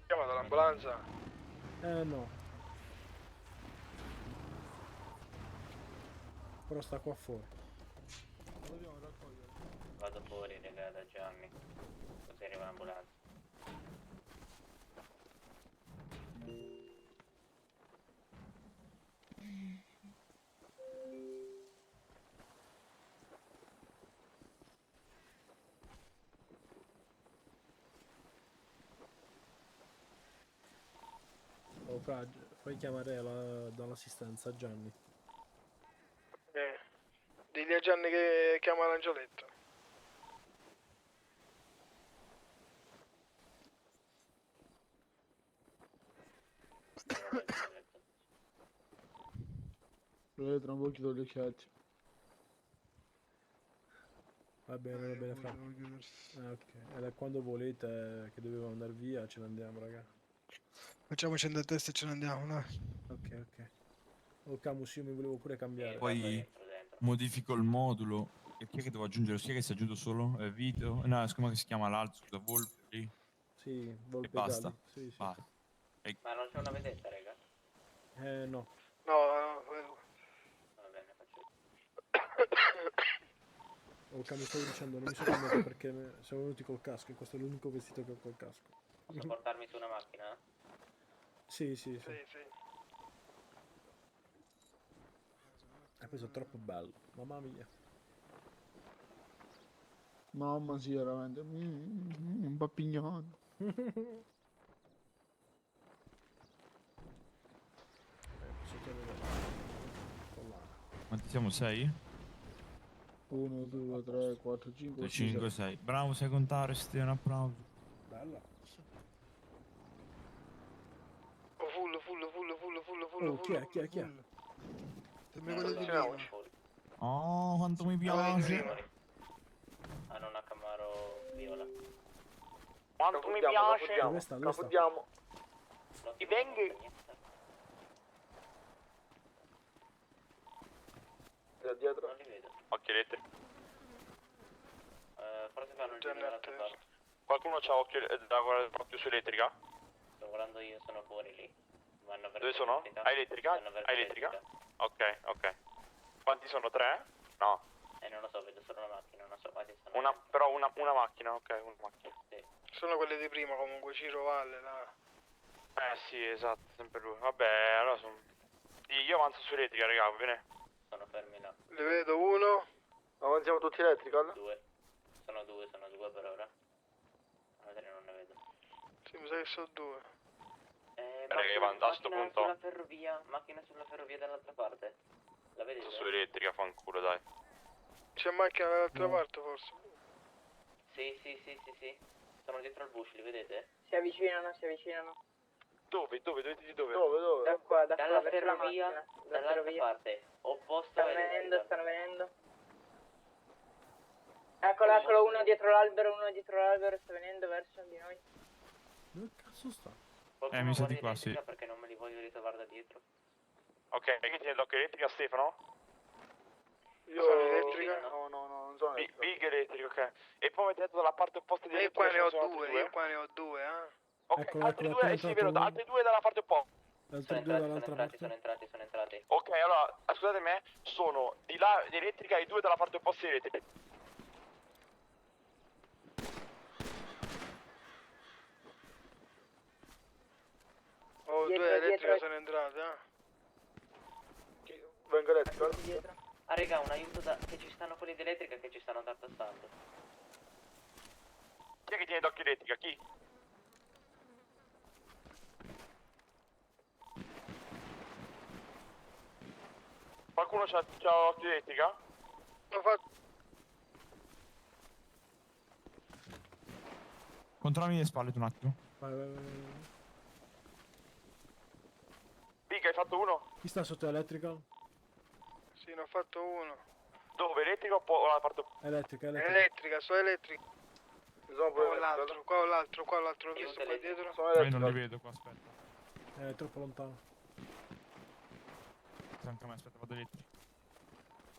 Speaker 1: Chiamata l'ambulanza.
Speaker 4: No. Però sta qua fuori.
Speaker 10: Vado fuori, raga, da Gianni. Così arriva l'ambulanza.
Speaker 4: Oh, fai chiamare dall'assistenza Gianni.
Speaker 1: Digli a Gianni che chiama l'angioletto.
Speaker 9: Tra un pochino le chat.
Speaker 4: Va bene, fra. Ok. E quando volete che dovevo andare via, ce ne andiamo, raga.
Speaker 8: Facciamo 100 test e ce ne andiamo, dai.
Speaker 4: Ok. Oh, Camus, io mi volevo pure cambiare.
Speaker 6: Poi modifico il modulo. E chi è che devo aggiungere? Chi è che si è aggiunto solo? Video? No, come si chiama l'altro? Scusa, Volpe lì.
Speaker 4: Sì,
Speaker 6: E
Speaker 4: Volpe
Speaker 6: basta.
Speaker 4: Gali. Sì.
Speaker 6: Basta.
Speaker 10: Ma non c'è una vedetta, raga?
Speaker 4: No.
Speaker 1: No,
Speaker 10: Va bene, faccio.
Speaker 4: Oh, Camus, stavo dicendo, non mi sono cambiato perché siamo venuti col casco. E questo è l'unico vestito che ho col casco.
Speaker 10: Posso portarmi su una macchina?
Speaker 4: Sì.
Speaker 1: sì.
Speaker 4: E poi sono troppo bello. Mamma mia.
Speaker 9: Mamma sì, veramente. Un pappignone.
Speaker 4: Posso chiamare collana.
Speaker 6: Quanti siamo? 6?
Speaker 4: 1, 2, 3, 4, 5,
Speaker 6: 5, 6. Bravo, sai contare, Ste, un applauso.
Speaker 4: Bella.
Speaker 1: Oh, full.
Speaker 4: Oh, chi è?
Speaker 8: Sembra quello di prima.
Speaker 6: Oh, quanto mi
Speaker 1: Quello di
Speaker 6: piace.
Speaker 1: prima.
Speaker 10: Hanno una Camaro viola.
Speaker 7: Quanto mi piace.
Speaker 4: Dove sta?
Speaker 9: Capudiamo.
Speaker 7: I venghi.
Speaker 9: Da dietro.
Speaker 10: Non li vedo.
Speaker 7: Occhio elettrico.
Speaker 10: Forse fanno il giro dall'altra parte.
Speaker 7: Qualcuno c'ha occhio su elettrica?
Speaker 10: Sto volando io, sono fuori lì. Vanno verso
Speaker 7: Dove sono?
Speaker 10: elettrica.
Speaker 7: Hai elettrica?
Speaker 10: Vanno verso
Speaker 7: Hai elettrica? Ok. Quanti sono? 3? No.
Speaker 10: Non lo so, vedo solo una macchina, non so quanti sono.
Speaker 7: Una macchina, ok, una macchina.
Speaker 10: Sì.
Speaker 1: Sono quelli di prima comunque, Ciro Valle, là.
Speaker 7: Sì, esatto, sempre lui. Vabbè, allora sono... Io avanzo su elettrica, raga, viene.
Speaker 10: Sono fermi là.
Speaker 1: Ne vedo uno.
Speaker 9: Avanziamo tutti electrical?
Speaker 10: Sono due per ora. A vedere, non ne vedo.
Speaker 1: Sì, mi sa che sono due.
Speaker 7: Raga, io avanzo a sto punto.
Speaker 10: Macchina sulla ferrovia dall'altra parte. La vedete?
Speaker 7: Su elettrica, fanculo, dai.
Speaker 1: C'è macchina dall'altra parte forse.
Speaker 10: Sì. Sono dietro al bush, li vedete?
Speaker 5: Si avvicinano.
Speaker 7: Dove? Dove?
Speaker 9: Dove?
Speaker 5: Da qua,
Speaker 10: Dalla
Speaker 5: verso la
Speaker 10: ferrovia,
Speaker 5: macchina.
Speaker 10: dall'altra parte, opposta
Speaker 5: Stanno
Speaker 10: all'elettrica.
Speaker 5: venendo. Eccolo, uno dietro l'albero, sta venendo verso di noi.
Speaker 4: Dove cazzo sta?
Speaker 10: Qualcuno
Speaker 6: mi sa
Speaker 10: vuole
Speaker 6: di qua,
Speaker 10: elettrica
Speaker 6: sì.
Speaker 10: perché non me li voglio ritrovare da dietro.
Speaker 7: Ok, che tiene l'occhio elettrica, Stefano?
Speaker 9: Io
Speaker 1: Sono elettrica?
Speaker 9: No, non sono elettrica.
Speaker 7: Big elettrica, ok. E poi mettete dalla parte opposta di
Speaker 1: E
Speaker 7: elettrica.
Speaker 1: qua ne ho
Speaker 7: ce ne sono altri
Speaker 1: due, io qua ne ho due,
Speaker 7: Ok,
Speaker 4: Eccolo,
Speaker 7: altri
Speaker 4: eccolo,
Speaker 7: due,
Speaker 4: appena
Speaker 7: sì, vero,
Speaker 4: entrato
Speaker 7: altri due dalla parte opposta.
Speaker 4: Altri due dall'altra parte.
Speaker 10: Sono entrati.
Speaker 7: Ok, allora, scusate me, sono di là di elettrica e due dalla parte opposta di elettrica.
Speaker 1: Oh,
Speaker 5: Dietro,
Speaker 1: due elettriche
Speaker 5: dietro.
Speaker 1: sono entrate,
Speaker 9: Vengo elettrical?
Speaker 5: Dietro.
Speaker 10: Ah, raga, un aiuto che ci stanno quelli di elettrica che ci stanno tartassando.
Speaker 7: Chi è che tiene d'occhio elettrica? Chi? Qualcuno c'ha l'occhio elettrica?
Speaker 1: Ho fatto...
Speaker 6: Controllami le spalle tu un attimo.
Speaker 4: Vai.
Speaker 7: Big, hai fatto uno?
Speaker 4: Chi sta sotto electrical?
Speaker 1: Sì, ne ho fatto uno.
Speaker 7: Dove? Elettrica o la parte opposta?
Speaker 4: Elettrica.
Speaker 1: Elettrica, so elettrica.
Speaker 9: Sono
Speaker 1: Qua ho l'altro, qua ho l'altro, l'ho visto qua dietro.
Speaker 9: Sono
Speaker 6: Io non li
Speaker 9: elettrical.
Speaker 6: vedo qua, aspetta.
Speaker 4: È troppo lontano.
Speaker 6: Anche a me, aspetta, vado elettrico.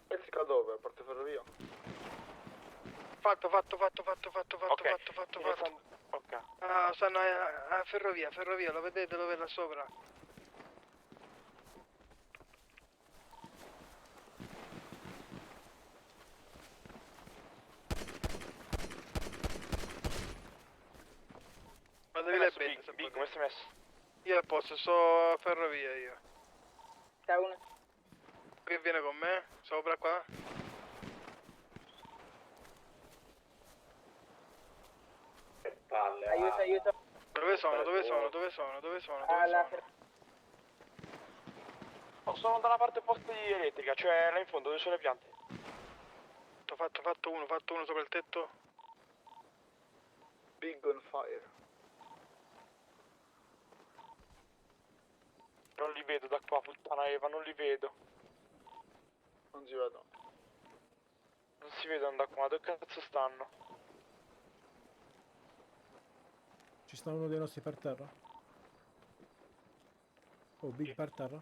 Speaker 9: Elettrical dove? A parte ferrovia?
Speaker 1: Fatto.
Speaker 7: Ok.
Speaker 1: Ah, stanno a ferrovia, lo vedete dove è là sopra? Ma devi le bene,
Speaker 7: Big, come sei messo?
Speaker 1: io al posto, sto a ferrovia io.
Speaker 5: Sta uno.
Speaker 1: Che viene con me? Sopra qua?
Speaker 11: Che palle.
Speaker 5: Aiuto.
Speaker 1: Dove sono?
Speaker 7: Oh, sono dalla parte opposta di elettrica, cioè là in fondo dove sono le piante.
Speaker 1: Fatto uno sopra il tetto.
Speaker 9: Big on fire.
Speaker 7: Non li vedo da qua, puttana Eva, non li vedo.
Speaker 9: Non si vedono.
Speaker 7: Non si vedono da qua, dove cazzo stanno?
Speaker 4: Ci sta uno dei nostri per terra? Oh, Big per terra?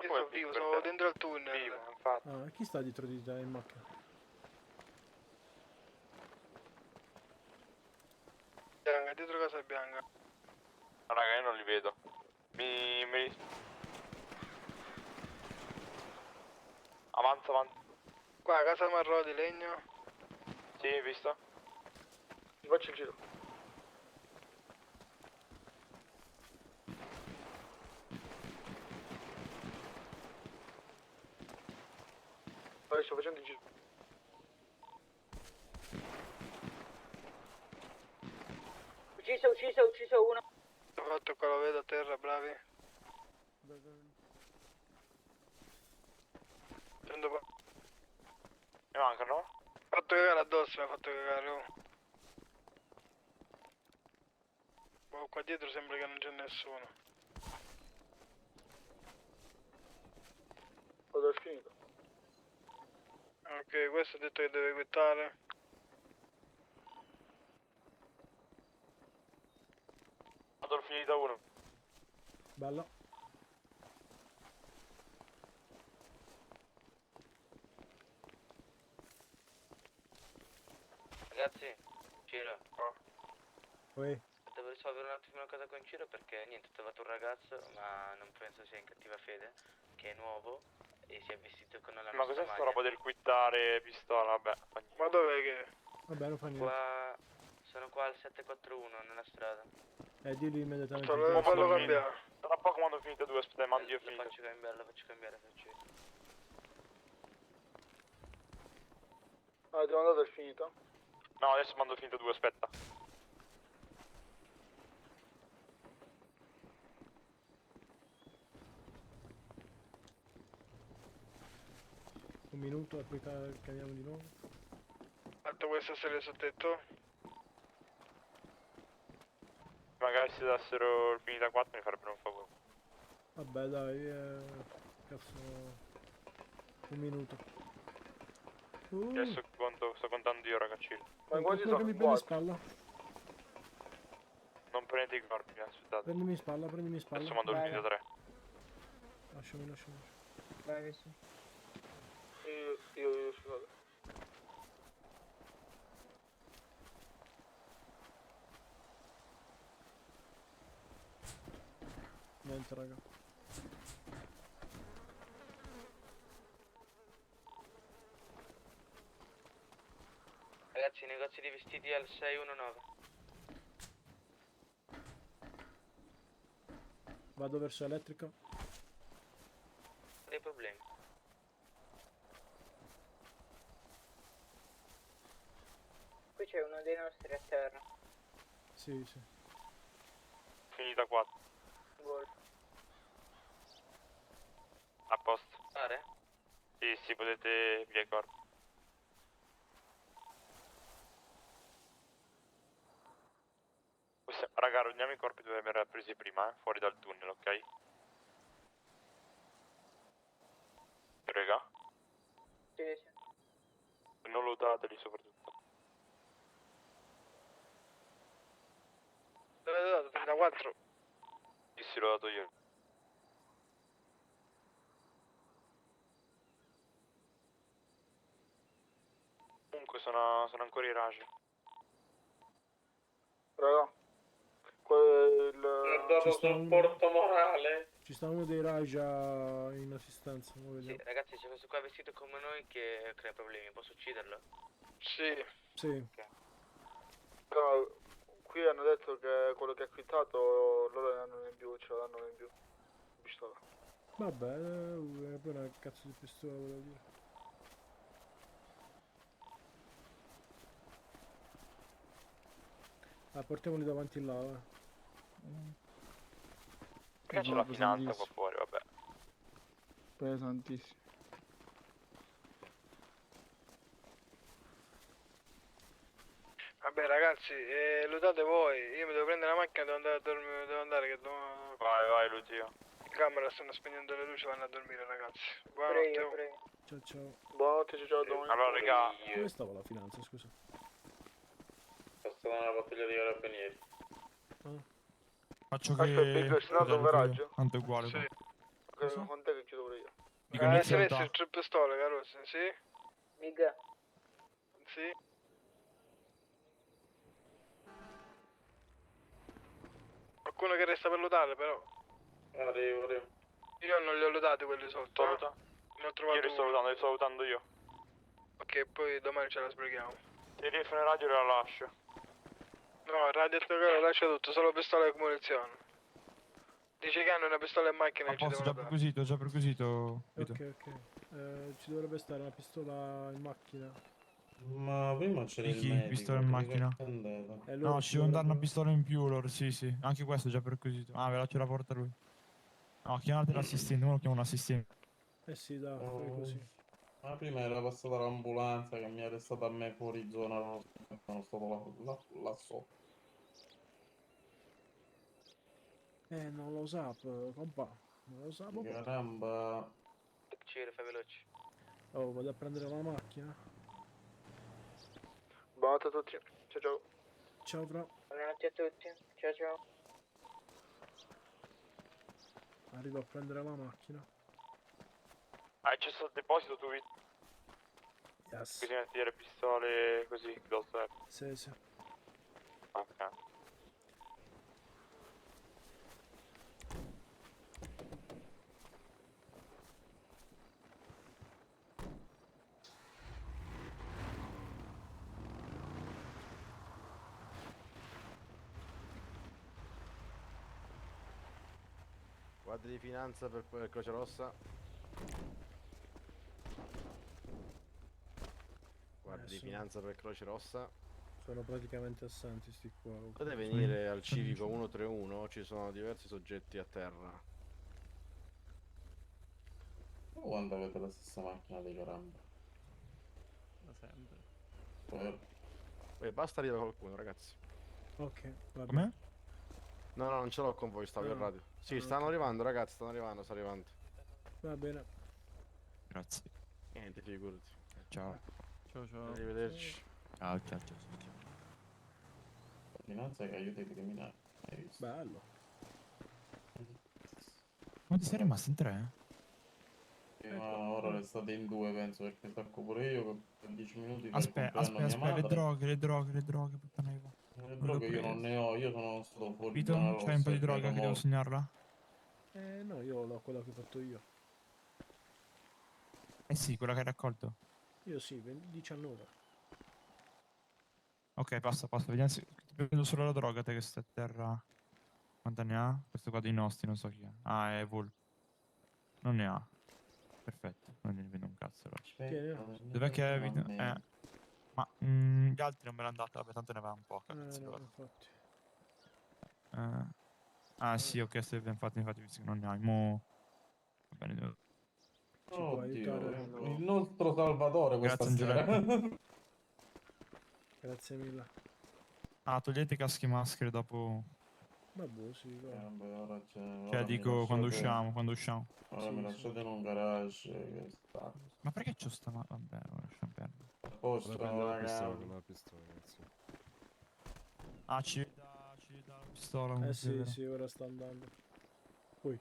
Speaker 1: Io sono vivo, sono dentro al tunnel.
Speaker 7: Vivo, infatti.
Speaker 4: Ah, chi sta dietro di te in macchina?
Speaker 1: Bianca, dietro casa bianca.
Speaker 7: Raga, io non li vedo. Avanza.
Speaker 1: Qua, casa marrò di legno.
Speaker 7: Sì, hai visto?
Speaker 9: Ti faccio il giro. Vai, sto facendo il giro.
Speaker 5: Ucciso uno.
Speaker 1: Ho fatto qua, lo vedo a terra, bravi.
Speaker 7: Ne mancano?
Speaker 1: Mi ha fatto cagare addosso, mi ha fatto cagare. Oh. Boh, qua dietro sembra che non c'è nessuno.
Speaker 9: Vado è finito.
Speaker 1: Ok, questo ha detto che deve quittare.
Speaker 7: Vado finita 1.
Speaker 4: Bello.
Speaker 12: Ragazzi, Ciro,
Speaker 4: Poi,
Speaker 12: devo risolvere un attimo una cosa con Ciro perché niente, ho trovato un ragazzo, ma non penso sia in cattiva fede, che è nuovo e si è vestito con la
Speaker 7: Ma
Speaker 12: nostra
Speaker 7: cos'è sta
Speaker 12: maglia.
Speaker 7: roba del quittare pistola? Vabbè, fa niente.
Speaker 1: Ma dov'è che?
Speaker 4: vabbè, non fa niente.
Speaker 12: Qua, sono qua al 741 nella strada.
Speaker 4: Dillo immediatamente.
Speaker 1: Fallo, fallo
Speaker 7: finito.
Speaker 1: cambiare.
Speaker 7: Tra poco quando ho finito 2, aspetta, mando io
Speaker 12: Lo
Speaker 7: finito.
Speaker 12: faccio cambiare per Ciro.
Speaker 9: Ah, ti ho mandato è finita?
Speaker 7: No, adesso mando finito 2, aspetta.
Speaker 4: Un minuto e poi cambiamo di nuovo.
Speaker 1: Fatto questa serie sul tetto.
Speaker 7: Magari se dassero il finita 4 mi farebbero un favore.
Speaker 4: Vabbè dai, cazzo. Un minuto.
Speaker 7: Adesso sto contando io, ragazzino.
Speaker 9: Ma
Speaker 4: Ecco,
Speaker 9: quanti
Speaker 4: quello che
Speaker 9: sono?
Speaker 4: mi prende in
Speaker 9: 4.
Speaker 4: spalla.
Speaker 7: Non prendete i corpi, aspettate.
Speaker 4: Prendimi in spalla, prendimi in spalla.
Speaker 7: Adesso mando il
Speaker 5: Vai,
Speaker 7: finita 3.
Speaker 4: Lasciami.
Speaker 5: Vai, vai, sì.
Speaker 9: Io scusate.
Speaker 4: Niente raga.
Speaker 12: Ragazzi, negozi di vestiti al 619.
Speaker 4: Vado verso elettrica.
Speaker 12: Dei problemi.
Speaker 5: Qui c'è uno dei nostri a terra.
Speaker 4: Sì, sì.
Speaker 7: Finita 4.
Speaker 5: Gol.
Speaker 7: A posto.
Speaker 12: Pare?
Speaker 7: Sì, potete via i corpi. Raga, ordiniamo i corpi dove aver presi prima, fuori dal tunnel, ok? Prega.
Speaker 5: Sì, sì.
Speaker 7: Non lodateli soprattutto.
Speaker 1: Dove l'hai dato? 34.
Speaker 7: Sì, l'ho dato io. Comunque sono ancora i ragi.
Speaker 9: Raga.
Speaker 3: Ho dato
Speaker 4: Ci sta un-
Speaker 3: supporto morale.
Speaker 4: Ci sta uno dei Raja in assistenza, lo
Speaker 12: Sì,
Speaker 4: vediamo.
Speaker 12: ragazzi, c'è questo qua vestito come noi che crea problemi, posso ucciderlo?
Speaker 1: Sì.
Speaker 4: Sì.
Speaker 9: No, qui hanno detto che quello che ha quittato loro ne hanno in più, ce l'hanno in più. Pistola.
Speaker 4: Vabbè, è poi una cazzo di pistola, volevo dire. Portiamoli davanti là,
Speaker 7: Perché c'è la finanza qua fuori, vabbè.
Speaker 9: Pesantissimo.
Speaker 1: Vabbè ragazzi, lootate voi. Io mi devo prendere la macchina e devo andare a dormire, devo andare che devo...
Speaker 7: Vai, Lutio.
Speaker 1: In camera stanno spegnendo le luci, vanno a dormire ragazzi.
Speaker 5: Pure
Speaker 1: Buonanotte.
Speaker 5: io,
Speaker 1: oh.
Speaker 5: pure io.
Speaker 4: Ciao ciao.
Speaker 9: Buonanotte, ciao, domani.
Speaker 7: Allora, raga,
Speaker 4: Dove stava la finanza, scusa?
Speaker 3: Sto stata una pattuglia di carabinieri.
Speaker 6: Faccio
Speaker 9: Aspetta, Big,
Speaker 6: che...
Speaker 9: sei andato
Speaker 6: Cos'è,
Speaker 9: un veraggio?
Speaker 6: Tanto è uguale.
Speaker 1: Sì.
Speaker 6: qua.
Speaker 9: Ok, con te che chiudo pure io.
Speaker 6: Dico,
Speaker 1: Se
Speaker 6: inizia
Speaker 1: avessi
Speaker 6: da-
Speaker 1: il tre pistole, Carossi, sì?
Speaker 5: Big.
Speaker 1: Sì? Qualcuno che resta per lootare però.
Speaker 3: Arrivo.
Speaker 1: Io non li ho lootati quelli sotto.
Speaker 7: saluta.
Speaker 1: Ne ho
Speaker 7: Io
Speaker 1: trovato
Speaker 7: li sto
Speaker 1: uno.
Speaker 7: salutando, li sto salutando io.
Speaker 1: Ok, poi domani ce la sbrighiamo.
Speaker 7: Ti riesco nel radio e la lascio.
Speaker 1: No, il radiatore caro lascia tutto, solo pistola e munizioni. Dice che hanno una pistola in macchina
Speaker 6: A
Speaker 1: e ci
Speaker 6: posto,
Speaker 1: devono
Speaker 6: già
Speaker 1: dare.
Speaker 6: già perquisito. Vito.
Speaker 4: Ok. Ci dovrebbe stare una pistola in macchina.
Speaker 11: Ma prima c'era
Speaker 6: Di
Speaker 11: il
Speaker 6: chi?
Speaker 11: medico.
Speaker 6: Pistola in
Speaker 11: dove
Speaker 6: macchina?
Speaker 11: è andato?
Speaker 4: E loro
Speaker 6: No,
Speaker 4: ci
Speaker 6: ci devono dare una
Speaker 4: dovrebbero-
Speaker 6: pistola in più loro, sì. Anche questo è già perquisito. Ah, ve la ce la porta lui. No, chiamate l'assistente, uno chiama un assistente.
Speaker 4: Eh sì, dai, fai così.
Speaker 11: Ma prima era passata l'ambulanza che mi ha arrestato a me fuori zona, sono stato là sotto.
Speaker 4: Non lo sa, compa. Non lo sa, papà.
Speaker 11: Caramba.
Speaker 12: Cire, fai veloci.
Speaker 4: Oh, vado a prendere la macchina.
Speaker 9: Buonanotte a tutti. Ciao ciao.
Speaker 4: Ciao, fra.
Speaker 5: Buonanotte a tutti. Ciao ciao.
Speaker 4: Arrivo a prendere la macchina.
Speaker 7: Hai accesso al deposito tu,
Speaker 4: Yes.
Speaker 7: così metti le pistole così, addosso.
Speaker 4: Sì, sì.
Speaker 7: Ok.
Speaker 2: Guardia di finanza per Croce Rossa. Guardia di
Speaker 4: sì.
Speaker 2: finanza per Croce Rossa.
Speaker 4: Sono praticamente assenti sti qua.
Speaker 2: Potete venire al civico 131, ci sono diversi soggetti a terra.
Speaker 11: Quando avete la stessa macchina dei caramba?
Speaker 10: Da sempre.
Speaker 2: Basta arrivare qualcuno, ragazzi.
Speaker 4: Ok, va bene.
Speaker 6: Come?
Speaker 2: No, no, non ce l'ho con voi, stavo in
Speaker 4: Ah.
Speaker 2: radio. Sì,
Speaker 4: Ah,
Speaker 2: stanno
Speaker 4: ok.
Speaker 2: arrivando, ragazzi, stanno arrivando.
Speaker 4: Va bene.
Speaker 6: Grazie.
Speaker 2: Niente, figurati.
Speaker 6: Ciao.
Speaker 10: Ciao ciao.
Speaker 2: Arrivederci.
Speaker 6: Ciao, ciao, ciao.
Speaker 11: La finanza che aiuta i criminali. Hai visto?
Speaker 4: Bello.
Speaker 6: Quanti sei rimasti in 3?
Speaker 11: Ma ora restate in 2 penso perché stacco pure io che per 10 minuti per il
Speaker 6: Aspetta,
Speaker 11: compleanno
Speaker 6: aspetta,
Speaker 11: mia
Speaker 6: aspetta,
Speaker 11: madre.
Speaker 6: le droghe, puttana di qua.
Speaker 11: Le
Speaker 6: Non le ho
Speaker 11: droghe io non
Speaker 6: prese.
Speaker 11: ne ho, io sono stato fuori
Speaker 6: Vito,
Speaker 11: zona
Speaker 6: c'hai un po'
Speaker 11: rossa
Speaker 6: di
Speaker 11: e
Speaker 6: droga
Speaker 11: vedo
Speaker 6: che devo
Speaker 11: molto.
Speaker 6: segnarla?
Speaker 4: No, io l'ho quella che ho fatto io.
Speaker 6: Eh sì, quella che hai raccolto.
Speaker 4: Io sì, 19.
Speaker 6: Ok, passa, vediamo se ti prendo solo la droga, te che stai a terra. Quanta ne ha? Questo qua dei nostri, non so chi è. Ah, è Vol. Non ne ha. Perfetto, non ne vedo un cazzo allora.
Speaker 11: Aspetta,
Speaker 6: Dov'è che è Vito?
Speaker 11: me.
Speaker 6: Ma gli altri non me l'hanno data, vabbè, tanto ne aveva un po', cazzo.
Speaker 4: No,
Speaker 6: guarda.
Speaker 4: infatti.
Speaker 6: Ah sì, ok, infatti visto che non ne hai, mo... Va bene,
Speaker 4: Ci può
Speaker 11: Oddio,
Speaker 4: aiutare?
Speaker 11: il nostro salvatore questa
Speaker 6: Grazie,
Speaker 11: sera.
Speaker 6: Angioletto.
Speaker 4: Grazie mille.
Speaker 6: Ah, togliete caschi e maschere dopo...
Speaker 4: Vabbè, sì, va.
Speaker 11: Vabbè, ora
Speaker 6: Cioè,
Speaker 11: ora mi
Speaker 6: dico, quando
Speaker 11: lasciate,
Speaker 6: usciamo.
Speaker 11: ora
Speaker 4: Sì,
Speaker 11: mi
Speaker 4: sì.
Speaker 11: lasciate in un garage che sta
Speaker 6: Ma perché c'ho sta... Vabbè, ora lasciamo perdere.
Speaker 11: a posto, ragazzi.
Speaker 2: la pistola, ragazzi.
Speaker 6: Ah, ci dà la pistola.
Speaker 4: Sì, sì, ora sta andando. Poi.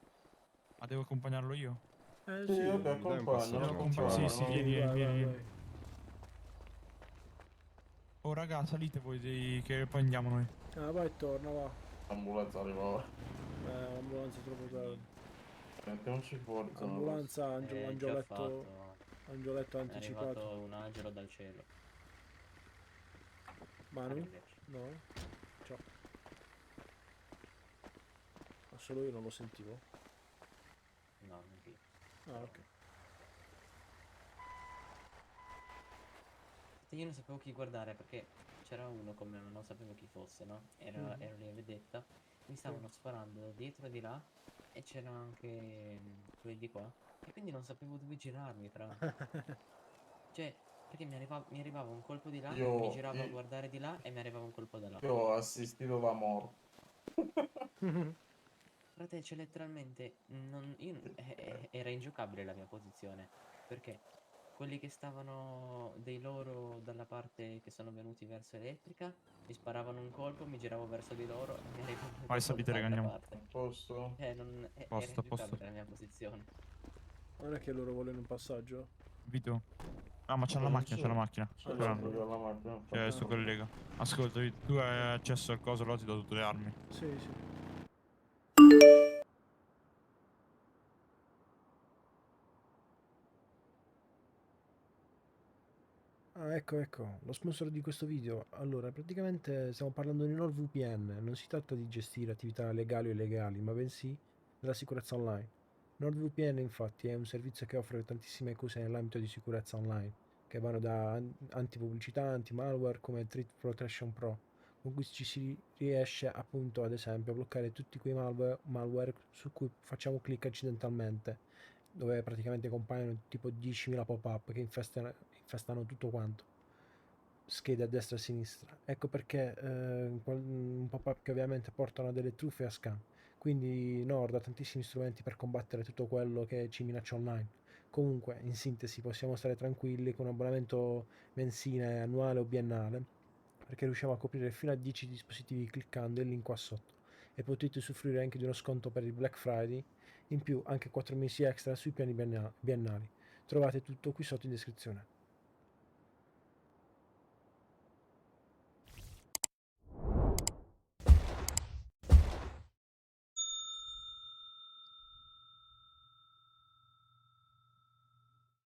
Speaker 6: Ma devo accompagnarlo io?
Speaker 11: Sì,
Speaker 4: Sì.
Speaker 11: vabbè, accompagnalo,
Speaker 6: Sì, sì, vieni.
Speaker 4: Vai.
Speaker 6: Oh, raga, salite voi che poi andiamo noi.
Speaker 4: Ah, vai e torna, va.
Speaker 11: L'ambulanza arriva ora.
Speaker 4: L'ambulanza è troppo tardi.
Speaker 11: Mettiamoci fuori. zona
Speaker 4: Ambulanza,
Speaker 10: Già
Speaker 4: Angioletto.
Speaker 10: fatto.
Speaker 4: Angioletto
Speaker 10: È
Speaker 4: anticipato.
Speaker 10: arrivato un angelo dal cielo.
Speaker 4: Manu?
Speaker 10: Arrivederci.
Speaker 4: No? Ciao. Ma solo io non lo sentivo?
Speaker 10: No, non più.
Speaker 4: Ah, ok.
Speaker 10: Io non sapevo chi guardare perché c'era uno con me, ma non sapevo chi fosse, no? Ero lì a vedetta. Mi stavano sparando da dietro e di là. E c'erano anche quelli di qua. E quindi non sapevo dove girarmi, fra. Cioè, perché mi arrivava un colpo di là, mi giravo a guardare di là e mi arrivava un colpo da là.
Speaker 11: Io ho assistito la morte.
Speaker 10: Frate, cioè letteralmente era ingiocabile la mia posizione. Perché quelli che stavano dei loro dalla parte che sono venuti verso elettrica mi sparavano un colpo, mi giravo verso di loro e mi arrivavano un
Speaker 6: Vai,
Speaker 10: colpo
Speaker 6: salite, raga,
Speaker 10: dall'altra
Speaker 6: andiamo.
Speaker 10: parte.
Speaker 11: Posto?
Speaker 10: Era
Speaker 6: Posto.
Speaker 10: ingiocabile la mia posizione.
Speaker 4: Non è che loro vogliono un passaggio?
Speaker 6: Vito. Ah, ma c'è la macchina, c'è la macchina.
Speaker 11: C'è
Speaker 6: Sperano.
Speaker 11: proprio la macchina.
Speaker 6: Cioè, adesso collega. Ascolta, Vito, tu hai accesso al coso, allora ti do tutte le armi.
Speaker 4: Sì, sì. Ah, ecco, lo sponsor di questo video. Allora, praticamente stiamo parlando di NordVPN. Non si tratta di gestire attività legali o illegali, ma bensì della sicurezza online. NordVPN, infatti, è un servizio che offre tantissime cose nell'ambito di sicurezza online, che vanno da antipubblicità, anti-malware come Threat Protection Pro, con cui ci si riesce appunto, ad esempio, a bloccare tutti quei malware su cui facciamo clic accidentalmente. dove praticamente compaiono tipo 10.000 pop-up che infestano tutto quanto, schede a destra e a sinistra. Ecco perché un pop-up che ovviamente portano a delle truffe e a scam. Quindi Nord ha tantissimi strumenti per combattere tutto quello che ci minaccia online. Comunque, in sintesi, possiamo stare tranquilli con un abbonamento mensile, annuale o biennale, perché riusciamo a coprire fino a 10 dispositivi cliccando il link qua sotto, e potete usufruire anche di uno sconto per il Black Friday, in più anche 4 mesi extra sui piani biennali. Trovate tutto qui sotto in descrizione.